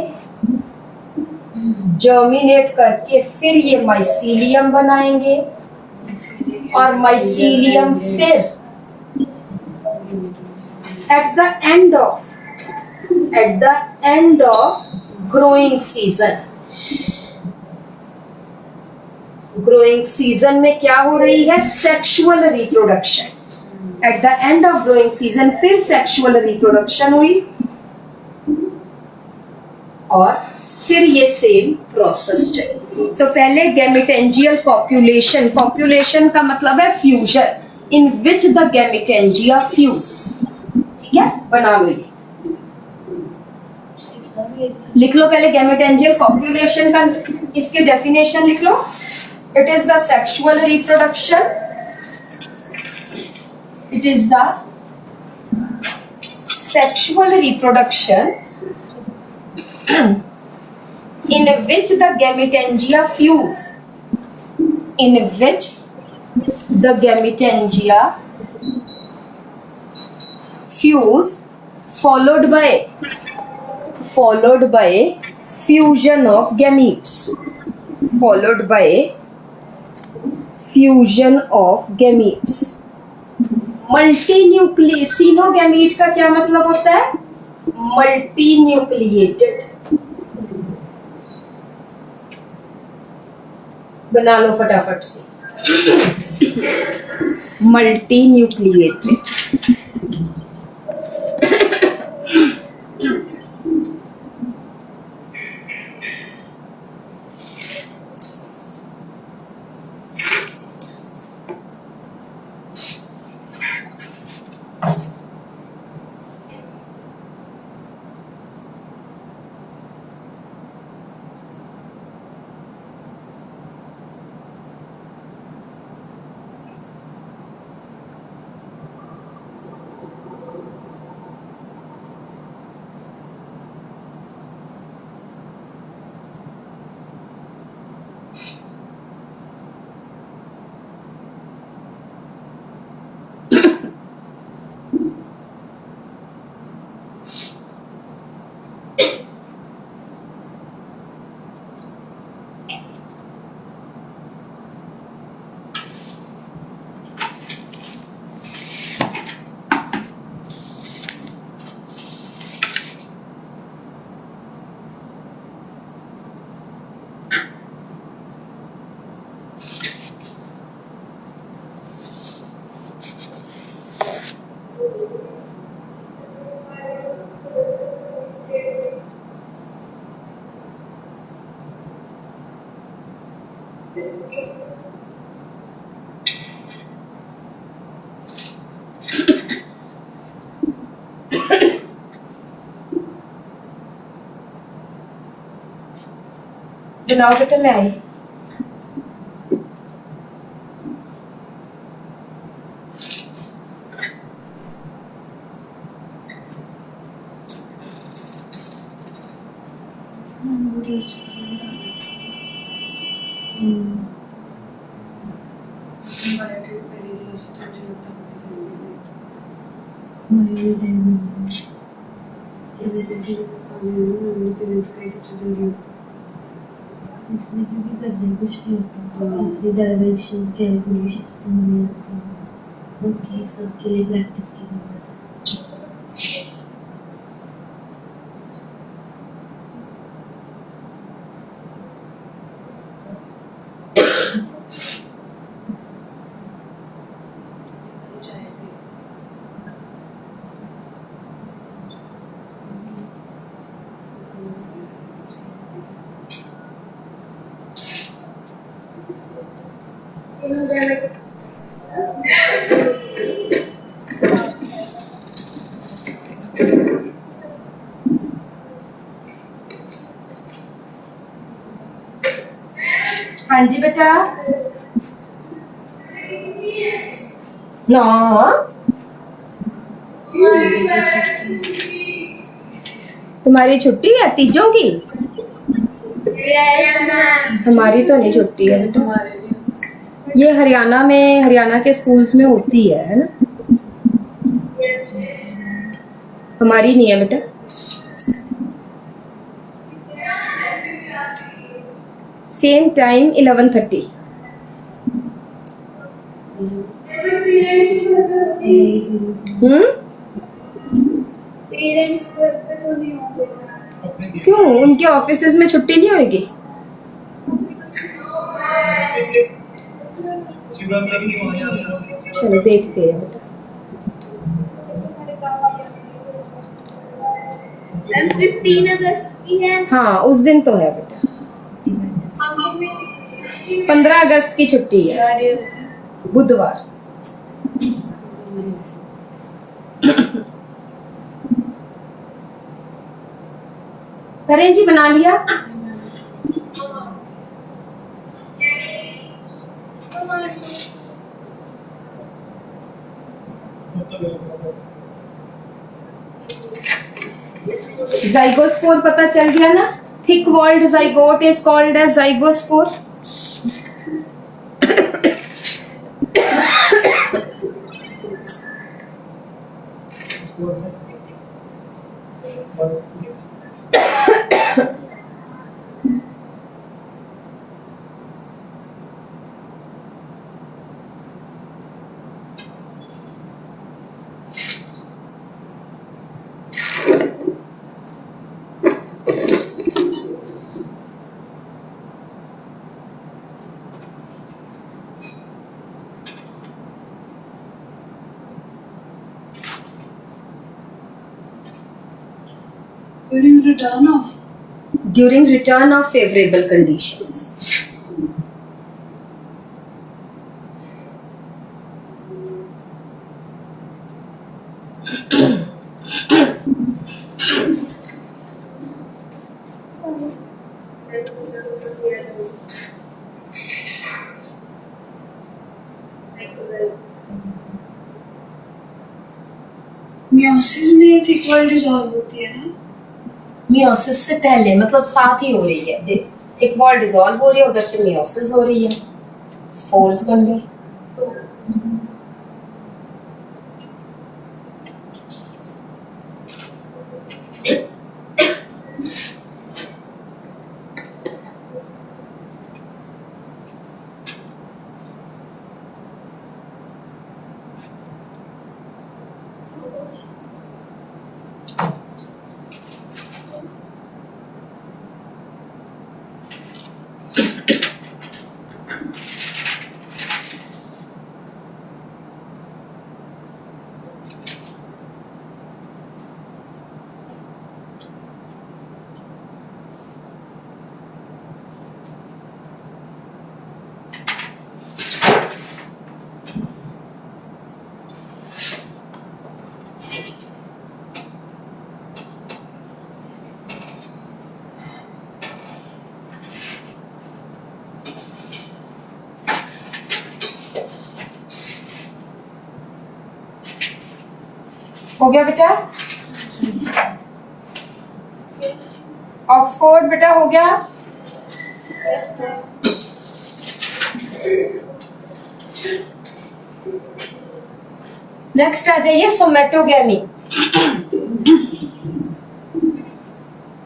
जर्मिनेट करके फिर ये माइसीलियम बनाएंगे और माइसीलियम फिर at the end of growing season में क्या हो रही है, sexual reproduction. At the end of growing season फिर सेक्सुअल रिप्रोडक्शन हुई और फिर ये सेम प्रोसेस चली। तो पहले गैमेटेंजियल कॉप्यूलेशन, कॉप्यूलेशन का मतलब है fusion, in which the gametangia fuse, ठीक है। बना लो, ये लिख लो पहले गैमेटेंजियल कॉप्यूलेशन का, इसके डेफिनेशन लिख लो। It is the sexual reproduction, it is the sexual reproduction in which the gametangia fuse, in which the gametangia fuse followed by fusion of gametes, followed by fusion of gametes। मल्टीन्यूक्लियसिनोगैमीट का क्या मतलब होता है, मल्टीन्यूक्लिएटेड। बना लो फटाफट से, मल्टी न्यूक्लिएटेड। डिनोमिनेटर में आई, फिजिक्स का सबसे जल्दी होता है इसमें, क्योंकि करने कुछ नहीं होता, डेरिवेशंस कैलकुलेशंस समझ आते हैं, ओके सबके लिए प्रैक्टिस की जरूरत है। हाँ जी बेटा, ना तुम्हारी छुट्टी है तीजों की? Yes ma'am. हमारी तो नहीं छुट्टी है बेटा। हमारे लिए ये हरियाणा में, हरियाणा के स्कूल्स में होती है ना? हमारी नहीं है बेटा। Same time 11:30। पेरेंट्स घर पे तो नहीं होंगे। क्यों, उनके ऑफिसेज में छुट्टी नहीं होगी? चलो देखते हैं बेटा। मैम 15 अगस्त की है। हाँ उस दिन तो है बेटा। 15 अगस्त की छुट्टी है, क्या डे है? बुधवार। करें जी, बना लिया? जाइगोस्पोर पता चल गया ना? Thick walled zygote is called as zygospore. During return of favorable conditions. Meiosis में थिक वॉल डिसॉल्व होती है ना? मियोसिस से पहले, मतलब साथ ही हो रही है। थिक वॉल डिसॉल्व हो रही है, उधर से मियोसिस हो रही है, स्पोर्स बन गए। हो गया बेटा? ऑक्सफोर्ड बेटा हो गया? नेक्स्ट आ जाइए, somatogamy.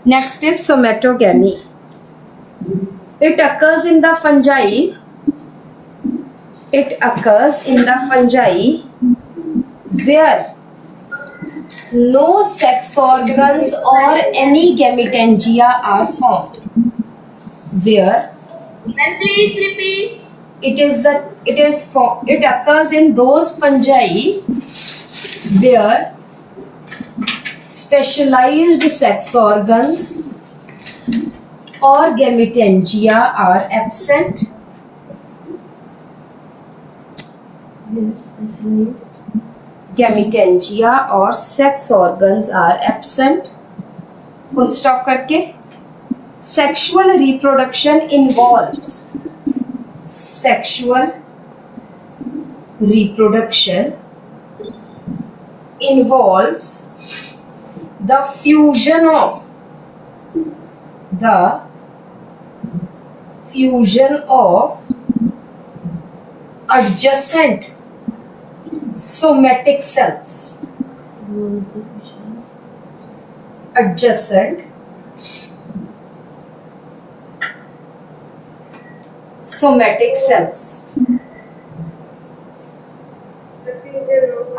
Next is somatogamy. It occurs in the fungi. It occurs in the fungi where no sex organs or any gametangia are found. Where Ma'am, please repeat. it occurs in those fungi where specialized sex organs or gametangia are absent. Specialized. Gametangia or sex organs are absent. Full stop करके. Sexual reproduction involves sexual reproduction involves the fusion of adjacent somatic cells. What is the question? Adjacent somatic cells.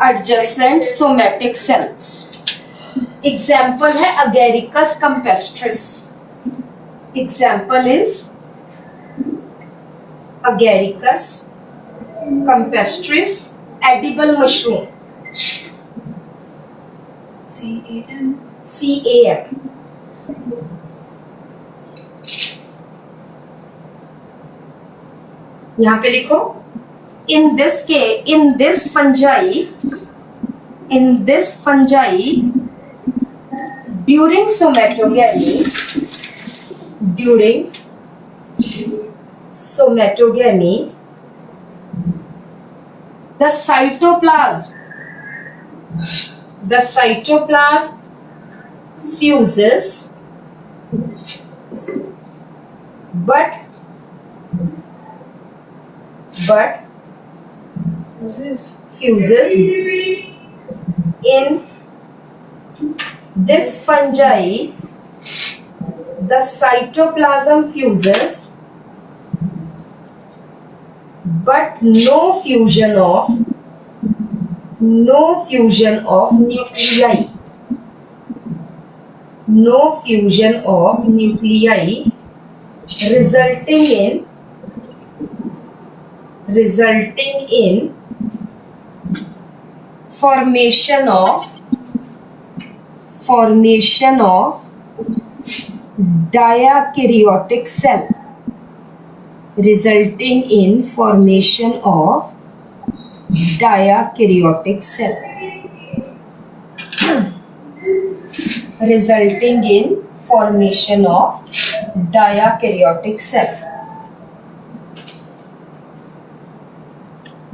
Adjacent somatic cells. Example है Agaricus campestris. Example is Agaricus campestris, edible mushroom. CAM. CAM. यहाँ पे लिखो in this fungi during somatogamy the cytoplasm fuses but fuses in this fungi. The cytoplasm fuses but no fusion of nuclei resulting in formation of dikaryotic cell. Resulting in formation of dikaryotic cell. Resulting in formation of dikaryotic cell.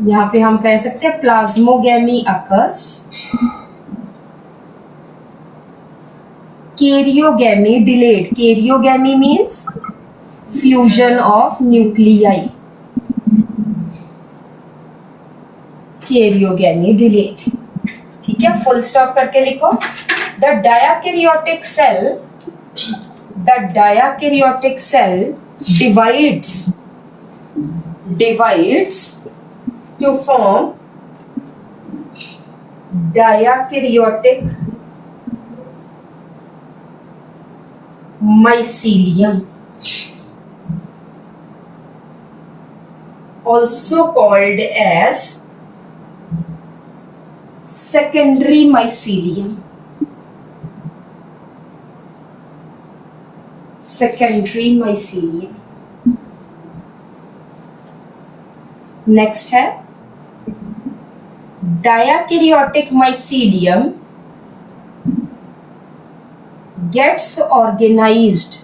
यहाँ पे हम कह सकते हैं plasmogamy occurs, karyogamy delayed. Karyogamy means fusion of nuclei. Karyogamy delayed. ठीक है, फुल स्टॉप करके लिखो. The dikaryotic cell divides to form dikaryotic mycelium, also called as secondary mycelium. Next है dikaryotic mycelium gets organized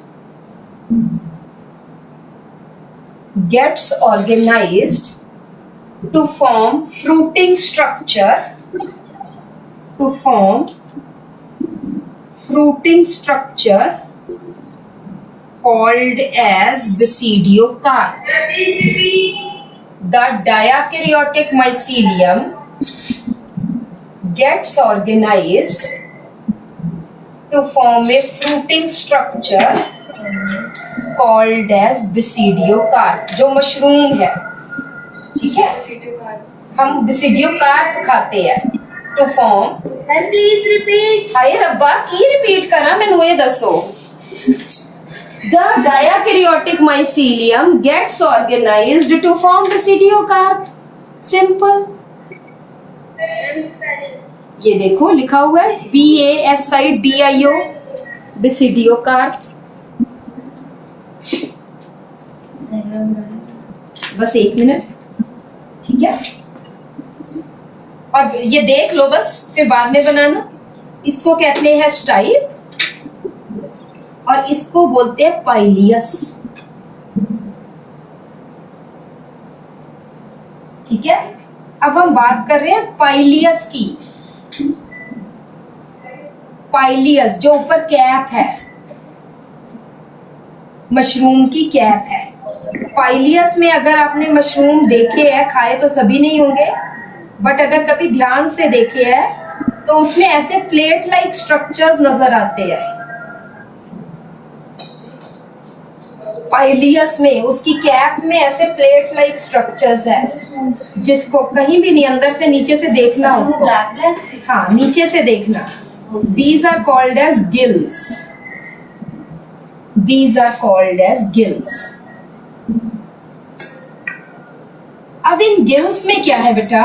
to form fruiting structure called as basidiocarp. The dikaryotic mycelium gets organized to form a fruiting structure called as basidiocarp, जो मशरूम है. ठीक है, हम basidiocarp खाते हैं. To form. Ma'am, please repeat. हाय रब्बा की रिपीट करा मैनू ये दसो. The dikaryotic mycelium gets organized to form basidiocarp. Simple. Ma'am, spelling. ये देखो लिखा हुआ है BASIDIO basidiocarp. बस 1 मिनट. ठीक है, और ये देख लो बस, फिर बाद में बनाना. इसको कहते हैं स्टाइल और इसको बोलते हैं पाइलियस. ठीक है, अब हम बात कर रहे हैं पाइलियस की. पाइलियस जो ऊपर कैप है, मशरूम की कैप है। पाइलियस में अगर आपने मशरूम देखे हैं, खाए तो सभी नहीं होंगे, बट अगर कभी ध्यान से देखे हैं तो उसमें ऐसे प्लेट लाइक स्ट्रक्चर्स नजर आते हैं। पाइलियस में उसकी कैप में ऐसे प्लेट लाइक स्ट्रक्चर्स है, जिसको कहीं भी नहीं, अंदर से नीचे से देखना उसको, हाँ नीचे से देखना। These are called as gills. These are called as gills. अब इन गिल्स में क्या है बेटा?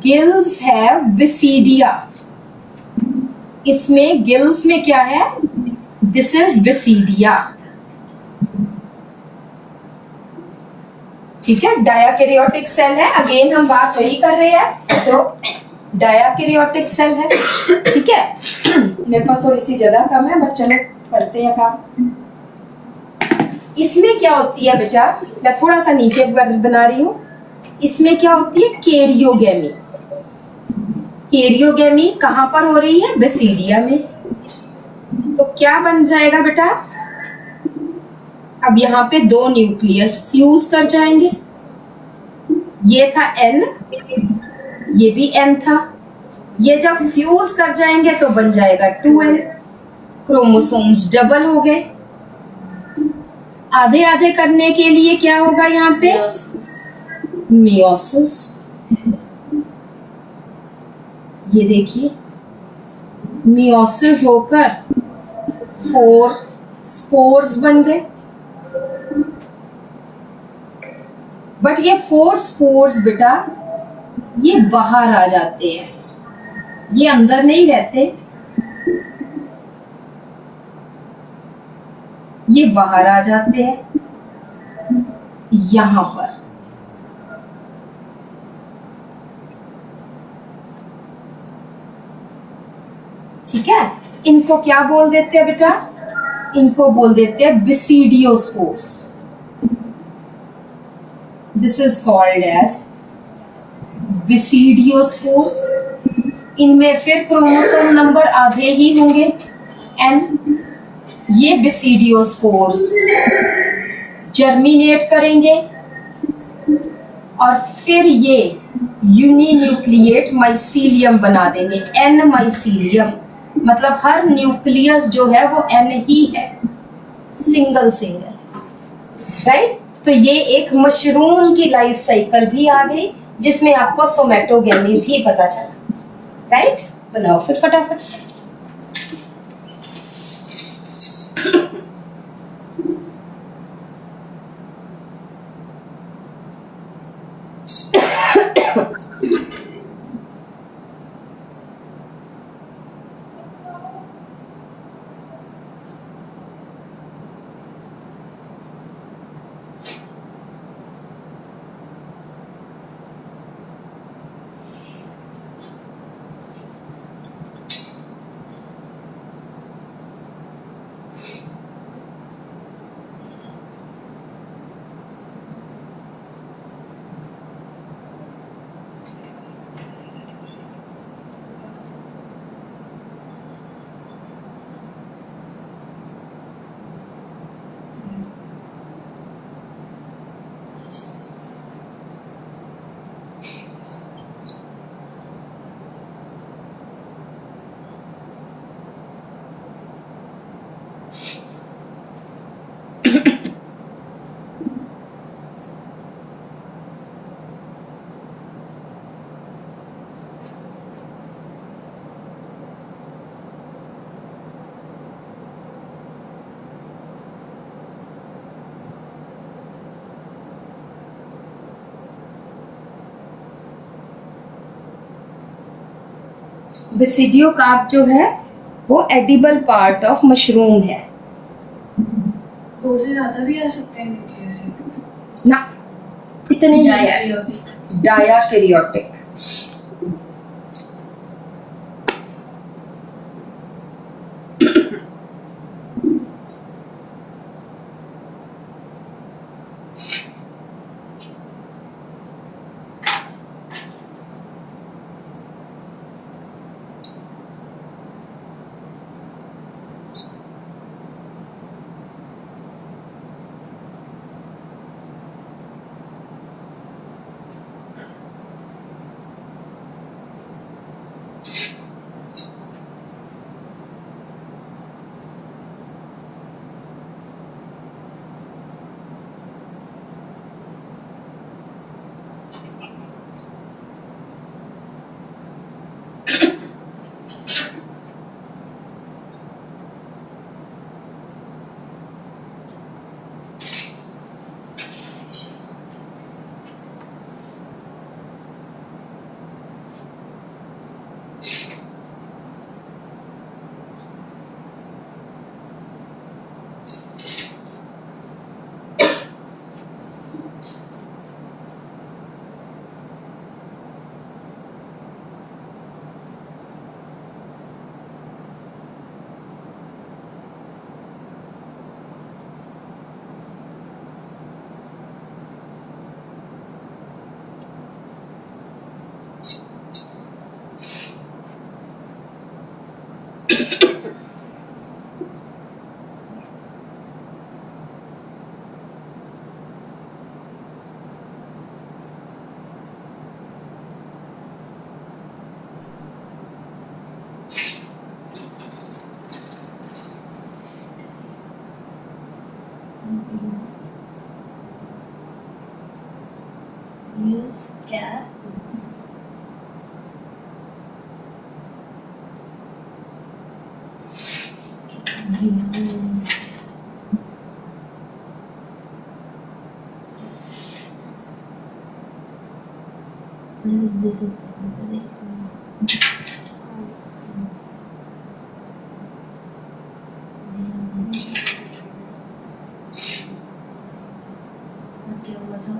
गिल्स है विसीडिया। इसमें गिल्स में क्या है? दिस इज विसीडिया। ठीक है, डायाकैरियोटिक सेल है। अगेन हम बात वही कर रहे हैं, तो डायाकैरियोटिक सेल है। ठीक है, मेरे पास थोड़ी सी जगह कम है, बट चलो करते हैं काम। इसमें क्या होती है बेटा? मैं थोड़ा सा नीचे बना रही हूं। इसमें क्या होती है? कैरियोगेमी। कैरियोगेमी कहां पर हो रही है? बेसिडिया में। तो क्या बन जाएगा बेटा? अब यहाँ पे दो न्यूक्लियस फ्यूज कर जाएंगे। ये था N, ये भी N था। ये जब फ्यूज कर जाएंगे तो बन जाएगा 2N। क्रोमोसोम्स डबल हो गए। आधे आधे करने के लिए क्या होगा यहाँ पे? मियोसिस। ये देखिए, मियोसिस होकर 4 स्पोर्स बन गए। बट ये 4 स्पोर्स बेटा, ये बाहर आ जाते हैं, ये अंदर नहीं रहते, ये बाहर आ जाते हैं यहां पर। ठीक है, इनको क्या बोल देते हैं बेटा? इनको बोल देते हैं basidiospores. This is called as basidiospores. इनमें फिर क्रोमोसोम नंबर आधे ही होंगे, N। ये बेसिडियोस्पोर्स जर्मिनेट करेंगे और फिर ये यूनिन्यूक्लिएट माइसीलियम बना देंगे, N माइसीलियम। मतलब हर न्यूक्लियस जो है वो N ही है, सिंगल सिंगल, राइट। तो ये एक मशरूम की लाइफ साइकिल भी आ गई, जिसमें आपको सोमेटोगेमी भी पता चला, राइट। बनाओ फिर फटाफट से। बेसिडियो कार्प जो है वो एडिबल पार्ट ऑफ मशरूम है। दो से ज्यादा भी आ सकते हैं न्यूक्लियस ना, इतने ही डायाकैरियोटिक। Use cap. Use this is क्या हुआ था?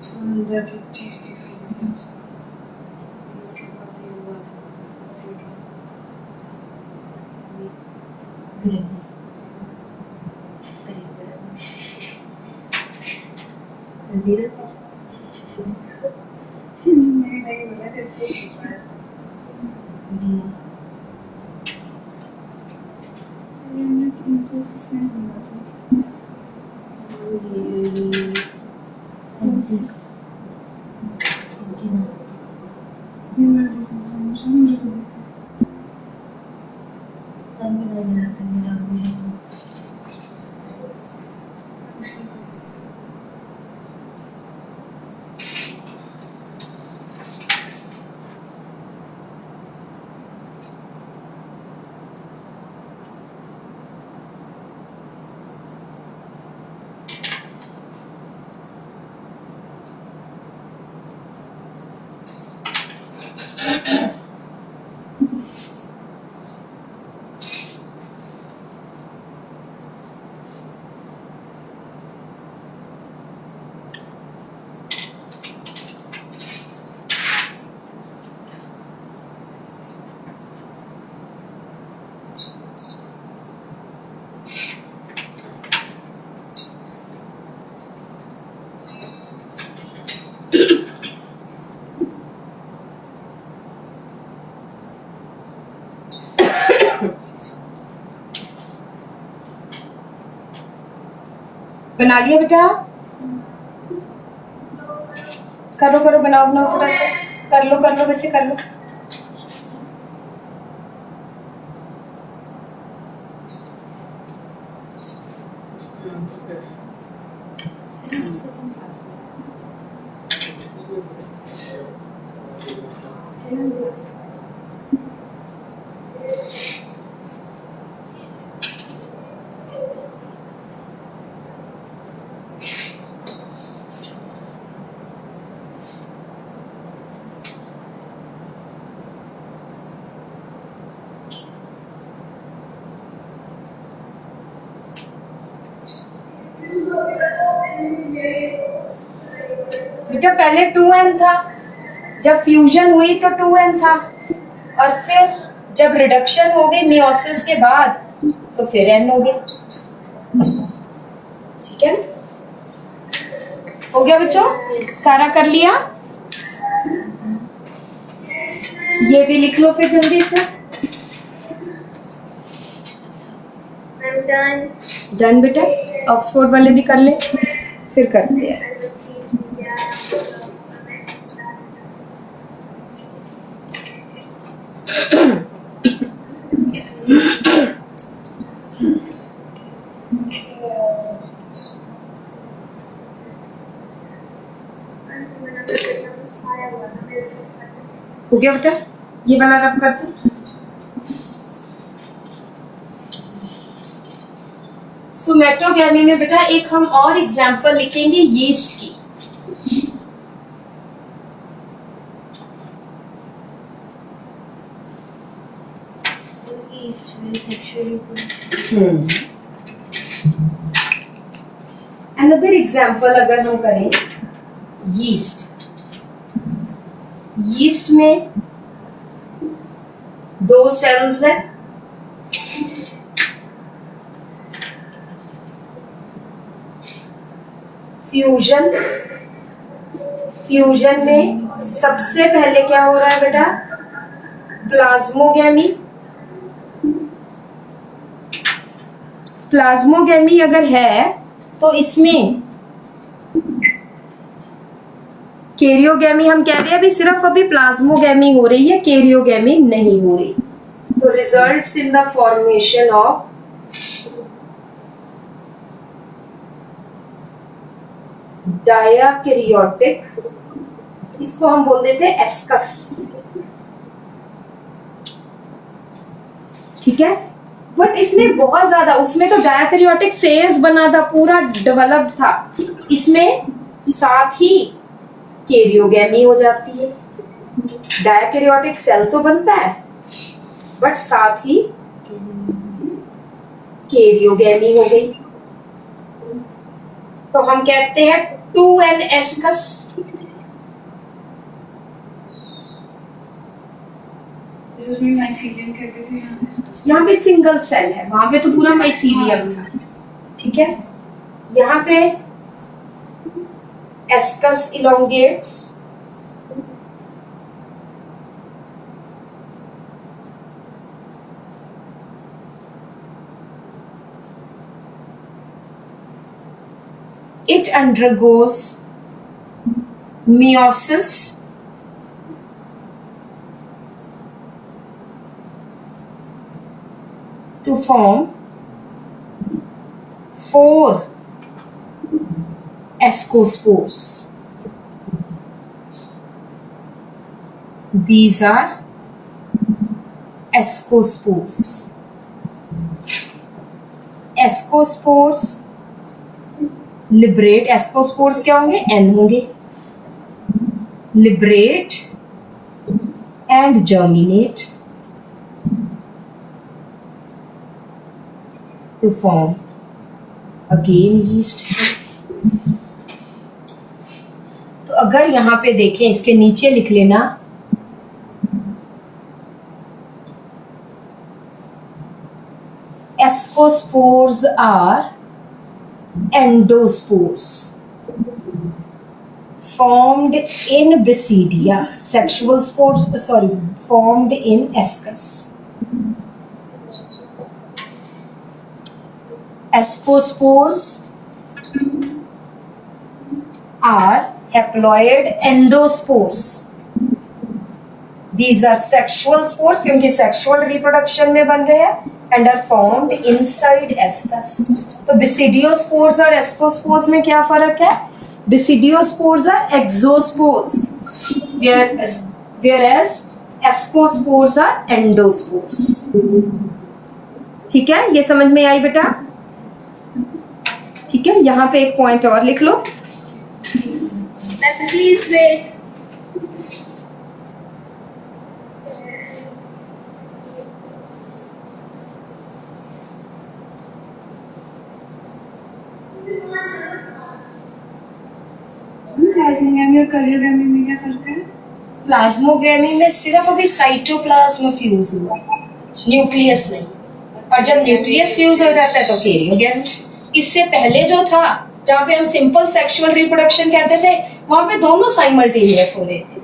उसको अंदर एक चीज दिखाई हुई है उसको, इसके बाद ये हुआ था सीढ़ी। नहीं नहीं बोला करते हैं बस। इनको किसने बोला था? इमरजेंसी मुझे बना लिया बेटा? करो करो, बनाओ बनाओ फटाफट, कर लो बच्चे, कर लो। बेटा पहले 2n था, जब फ्यूजन हुई तो 2n था, और फिर जब रिडक्शन हो गई मियोसिस के बाद तो फिर n हो गया। ठीक है, हो गया बच्चों? सारा कर लिया? ये भी लिख लो फिर जल्दी से। I'm done. डन बेटा, ऑक्सफोर्ड वाले भी कर ले, फिर करते हैं। हो गया बेटा? ये वाला रब करते। सोमेटोगैमी में बेटा एक हम और एग्जांपल लिखेंगे यीस्ट की। अनदर एग्जांपल अगर हम करें यीस्ट, यीस्ट में 2 सेल्स है, फ्यूजन, फ्यूजन में सबसे पहले क्या हो रहा है बेटा? प्लाज्मोगेमी, प्लाज्मोगेमी अगर है तो इसमें कैरियोगेमी हम कह रहे हैं, अभी सिर्फ अभी प्लाज्मोगेमी हो रही है, कैरियोगेमी नहीं हो रही। तो results in the formation of dikaryotic, इसको हम बोल देते हैं एस्कस, ठीक है। बट इसमें बहुत ज्यादा, उसमें तो डायाकैरियोटिक फेज बना था, पूरा डेवलप्ड था, इसमें साथ ही कैरियोगेमी हो जाती है। डायाकैरियोटिक सेल तो बनता है बट साथ ही कैरियोगेमी हो गई, तो हम कहते हैं 2n एस्कस। जिसमें माइसीलियम कहते थे, यहाँ पे सिंगल सेल है, वहां पे तो पूरा माइसीलियम था, ठीक है। यहाँ पे ascus इलोंगेट्स, it undergoes meiosis to form 4 ascospores. These are ascospores. Ascospores liberate, ascospores क्या होंगे, एन होंगे, liberate and germinate to form again yeast cells. तो अगर यहां पे देखें, इसके नीचे लिख लेना ascospores are endospores formed in basidia, sexual spores, formed in ascus. Ascospores are haploid endospores. These are sexual spores क्योंकि sexual reproduction में बन रहे हैं, and are formed inside ascus. तो basidiosspores और ascospores में क्या फर्क है? Basidiosspores are exospores, whereas ascospores are endospores. ठीक है, ये समझ में आई बेटा? ठीक है, यहाँ पे एक पॉइंट और लिख लो। Please wait. प्लाज्मोगेमी और कैरियोगेमी में क्या फर्क है? प्लाज्मोगेमी में सिर्फ अभी साइटोप्लाज्म फ्यूज हुआ, न्यूक्लियस नहीं, और जब न्यूक्लियस फ्यूज हो जाता है तो कैरियोगेमी। इससे पहले जो था, जहाँ पे हम सिंपल सेक्सुअल रिप्रोडक्शन कहते थे, वहां पे दोनों साइमल्टेनियस हो रहे थे।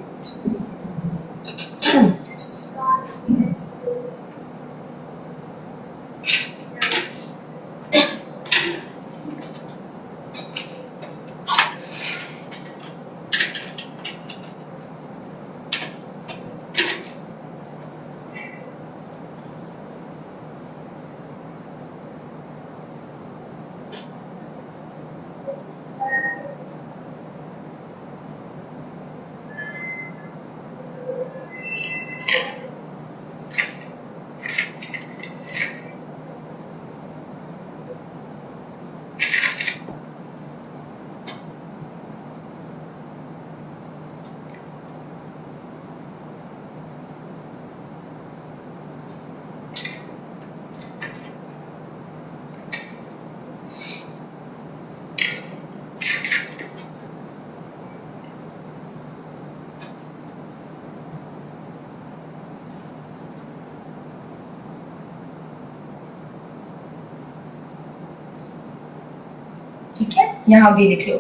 ठीक है, यहां भी लिख लो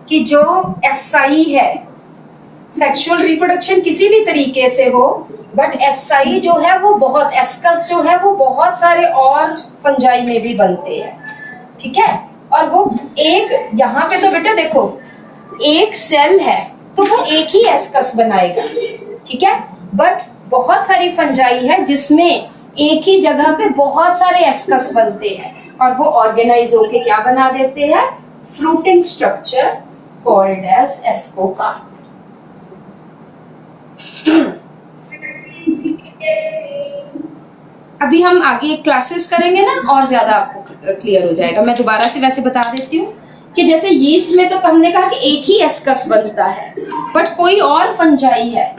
कि जो एसआई है, सेक्सुअल रिप्रोडक्शन किसी भी तरीके से हो, बट एसआई जो है वो बहुत, एस्कस जो है वो बहुत सारे और फंजाई में भी बनते हैं, ठीक है। और वो एक, यहाँ पे तो बेटा देखो एक सेल है तो वो एक ही एस्कस बनाएगा, ठीक है। बट बहुत सारी फंजाई है जिसमें एक ही जगह पे बहुत सारे एस्कस बनते हैं और वो ऑर्गेनाइज होके क्या बना देते हैं, fruiting structure called as ascocarp. अभी हम आगे क्लासेस करेंगे ना और ज्यादा आपको क्लियर हो जाएगा। मैं दोबारा से वैसे बता देती हूँ कि जैसे यीस्ट में तो हमने कहा कि एक ही एस्कस बनता है, बट कोई और फंजाई है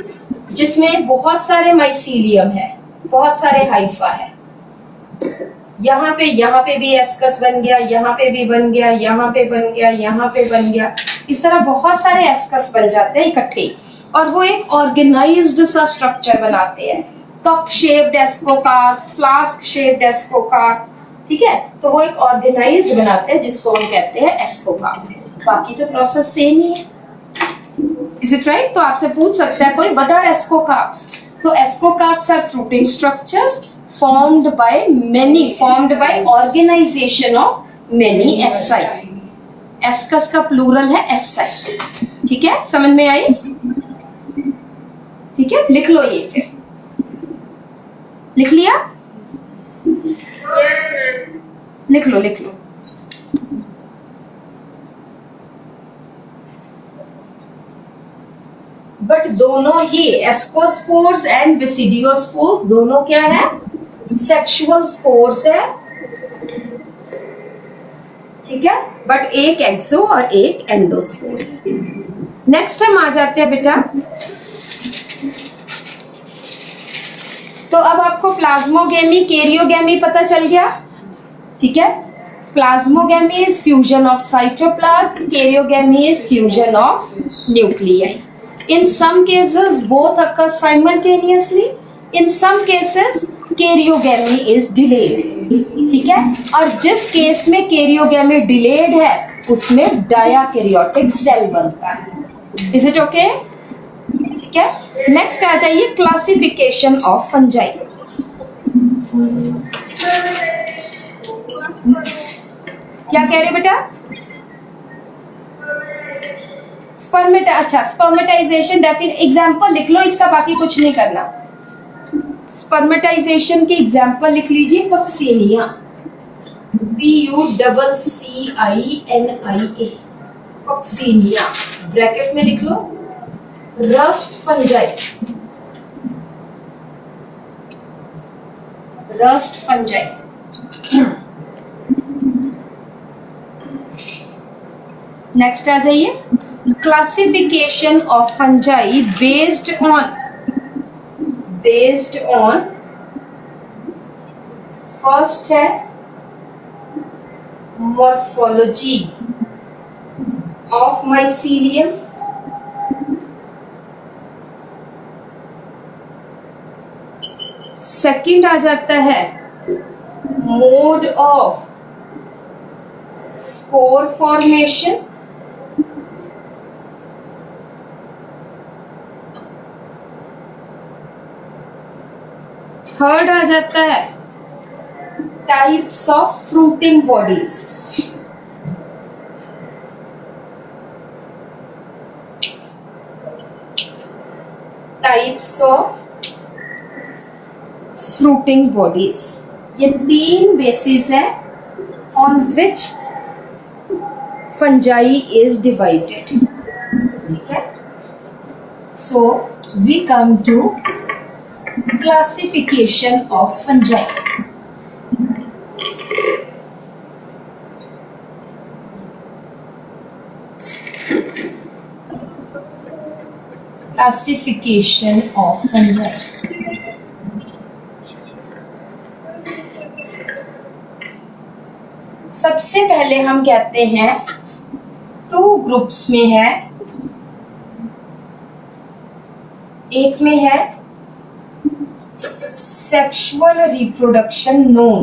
जिसमें बहुत सारे माइसीलियम है, बहुत सारे हाइफा है। यहाँ पे भी एस्कस बन गया, यहाँ पे भी बन गया, यहाँ पे बन गया, यहाँ पे बन गया, इस तरह बहुत सारे एस्कस बन जाते हैं इकट्ठे और वो एक ऑर्गेनाइज्ड सा स्ट्रक्चर बनाते हैं। Cup shaped ascocarp, flask shaped ascocarp, ठीक है। तो वो एक ऑर्गेनाइज्ड बनाते हैं जिसको हम कहते हैं एस्कोकार्प। बाकी तो प्रोसेस सेम ही है, इज इट राइट। तो आपसे पूछ सकता है कोई व्हाट आर एस्कोकार्प्स, तो ascocarps are fruiting structures formed by organization of many asci. Ascus का प्लूरल है एस्साई, ठीक है, समझ में आई, ठीक है। लिख लो ये, फिर लिख लिया, लिख लो लिख लो। बट दोनों ही एस्कोस्पोर्स एंड विसिडियोस्पोर्स दोनों क्या है, सेक्सुअल स्पोर्स है, ठीक है। बट एक एक्सो और एक एंडोस्पोर। नेक्स्ट हम आ जाते हैं बेटा, तो अब आपको प्लाज्मोगेमी कैरियोगेमी पता चल गया, ठीक है। Plasmogamy is fusion of cytoplasm, karyogamy is fusion of nuclei. In some cases both occur simultaneously, in some cases karyogamy is delayed, ठीक है। और जिस केस में karyogamy delayed है उसमें डायाकैरियोटिक सेल बनता है। Is it okay? ठीक है। नेक्स्ट आ जाइए क्लासिफिकेशन ऑफ फंजाई। क्या कह रहे बेटा, स्पर्मेटाइजेशन एग्जाम्पल लिख लो इसका, बाकी कुछ नहीं करना। स्पर्मेटाइजेशन की एग्जाम्पल लिख लीजिए, वक्सीनिया, PUCCINIA, वक्सीनिया, ब्रैकेट में लिख लो। Rust fungi, rust fungi. Next आ जाइए, classification of fungi based on first है morphology of mycelium, सेकंड आ जाता है mode of spore formation, third आ जाता है types of fruiting bodies, types of fruiting bodies. ये तीन बेसिस है on which fungi is divided, ठीक है। So we come to classification of fungi. Classification of fungi. सबसे पहले हम कहते हैं टू ग्रुप्स में है, एक में है sexual reproduction known,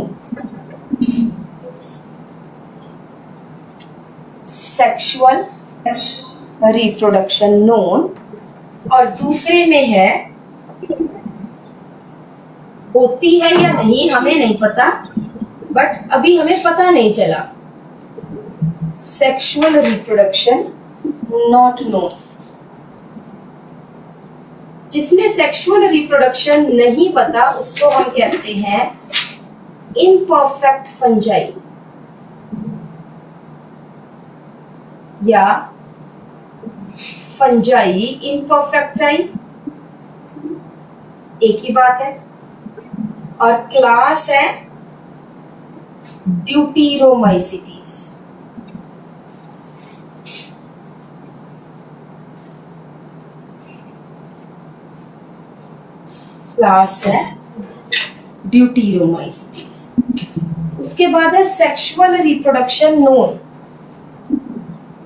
sexual reproduction known, और दूसरे में है, होती है या नहीं हमें नहीं पता, बट अभी हमें पता नहीं चला, सेक्सुअल रिप्रोडक्शन नॉट नोन। जिसमें सेक्सुअल रिप्रोडक्शन नहीं पता उसको हम कहते हैं इम्परफेक्ट फंजाई या फंजाई इम्परफेक्टाई, एक ही बात है। और क्लास है ड्यूटीरोमाइसिटीज। क्लास है ड्यूटीरोमाइसिटीज। उसके बाद है सेक्सुअल रिप्रोडक्शन नोन।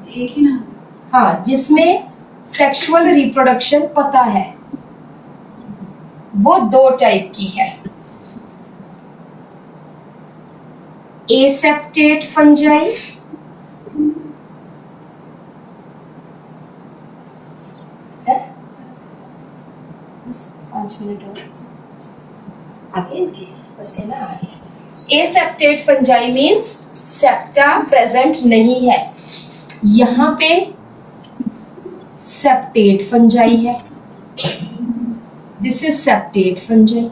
एक ही नाम। हाँ, जिसमें सेक्सुअल रिप्रोडक्शन पता है, वो दो टाइप की है, एसेप्टेट फंजाई है। 5 मिनट और आगे बस है ना, आगे। Aseptate fungi means septa present नहीं है। यहाँ पे सेप्टेट फंजाई है, this is septate fungi.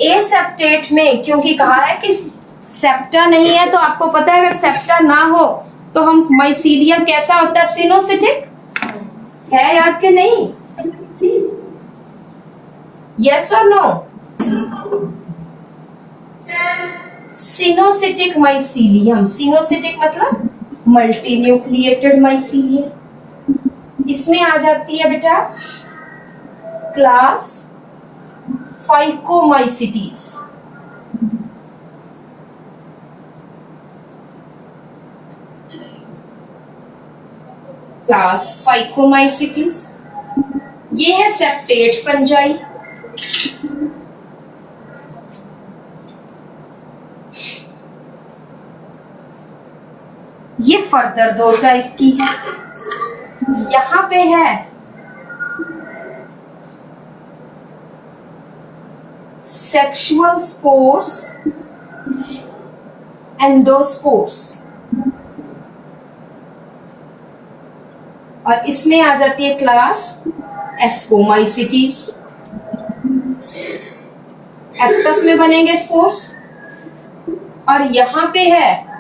Aseptate में क्योंकि कहा है कि सेप्टा नहीं है, तो आपको पता है अगर सेप्टा ना हो तो हम माइसीलियम कैसा होता है, सिनोसिटिक है, याद के नहीं? यस और नो? सिनोसिटिक माइसीलियम, सिनोसिटिक मतलब मल्टी न्यूक्लिएटेड माइसीलियम। इसमें आ जाती है बेटा क्लास फाइकोमाइसिटीज। क्लास फाइकोमाइसिटीज, ये है सेप्टेट फंजाई। ये फर्दर दो टाइप की है। यहां पे है सेक्सुअल स्पोर्स, एंडोस्पोर्स, और इसमें आ जाती है क्लास एस्कोमाइसिटीज। एस्कस में बनेंगे स्पोर्स। और यहां पे है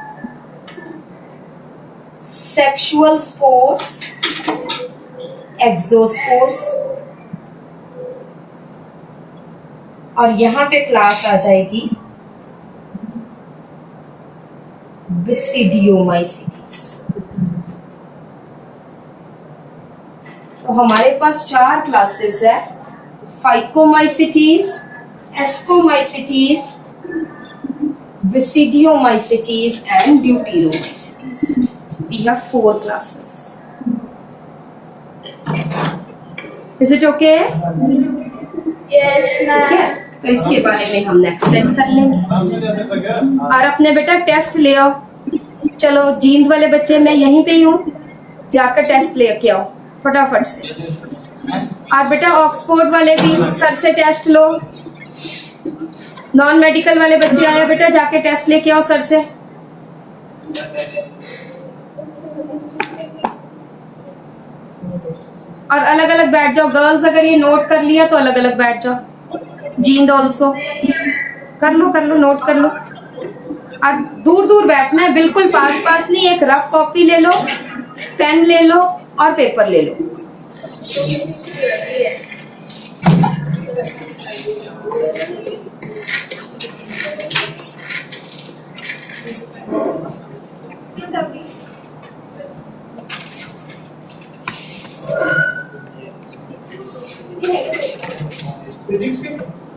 सेक्सुअल स्पोर्स, एक्सोस्पोर्स, और यहां पे क्लास आ जाएगी बेसिडियोमाइसिटीज। तो हमारे पास 4 क्लासेस है, phycomycetes, ascomycetes, basidiomycetes and deuteromycetes. We have 4 classes. Is it okay? Yes, ठीक है, तो इसके बारे में हम नेक्स्ट टाइम कर लेंगे। और अपने बेटा टेस्ट ले आओ। चलो जींद वाले बच्चे, मैं यहीं पे ही हूँ, जाकर टेस्ट लेके आओ फटाफट से। और बेटा ऑक्सफोर्ड वाले भी सर से टेस्ट लो। नॉन मेडिकल वाले बच्चे आए बेटा, जाके टेस्ट लेके आओ सर से। और अलग अलग बैठ जाओ। गर्ल्स अगर ये नोट कर लिया तो अलग अलग बैठ जाओ। जींद ऑल्सो कर लो, नोट कर लो। और दूर दूर बैठना है, बिल्कुल पास पास नहीं। एक रफ कॉपी ले लो, पेन ले लो और पेपर ले लो।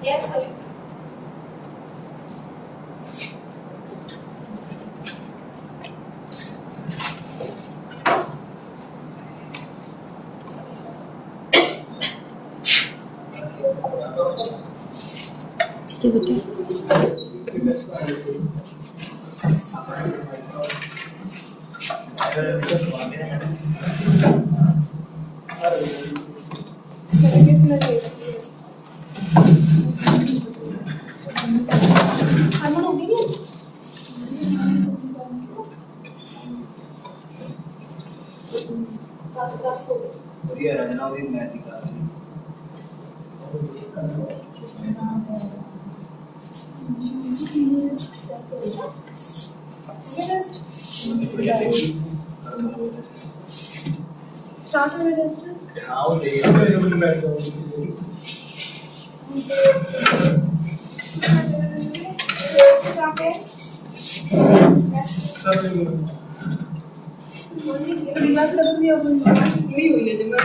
Yes, sir. ठीक है बेटा। किसने चाहिए? खाना होगी नहीं आज? दस हो गए। बढ़िया रचना हुई मैथ की क्लास में। बढ़िया देखी। स्टार्ट में टेस्ट है। हाँ वो देख क्या पे? क्लास खत्म नहीं हो गई। नहीं हुई है जब मैं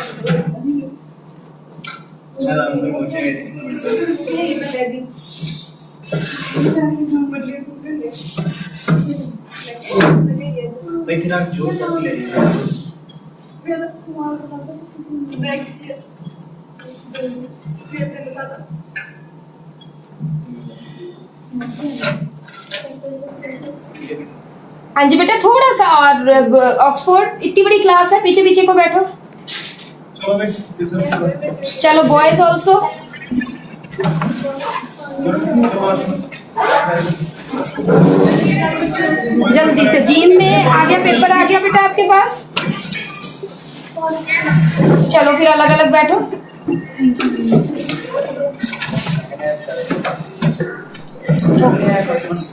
चला मैं मुझे नहीं मैं रेडी तो इतना जोर से ले लिया हाँ जी बेटा, थोड़ा सा और ऑक्सफोर्ड, इतनी बड़ी क्लास है, पीछे पीछे को बैठो। चलो भाई चलो बॉयज ऑल्सो। जल्दी से, जीन में आ गया, पेपर आ गया बेटा आपके पास। चलो फिर अलग अलग बैठो। हो गया है बस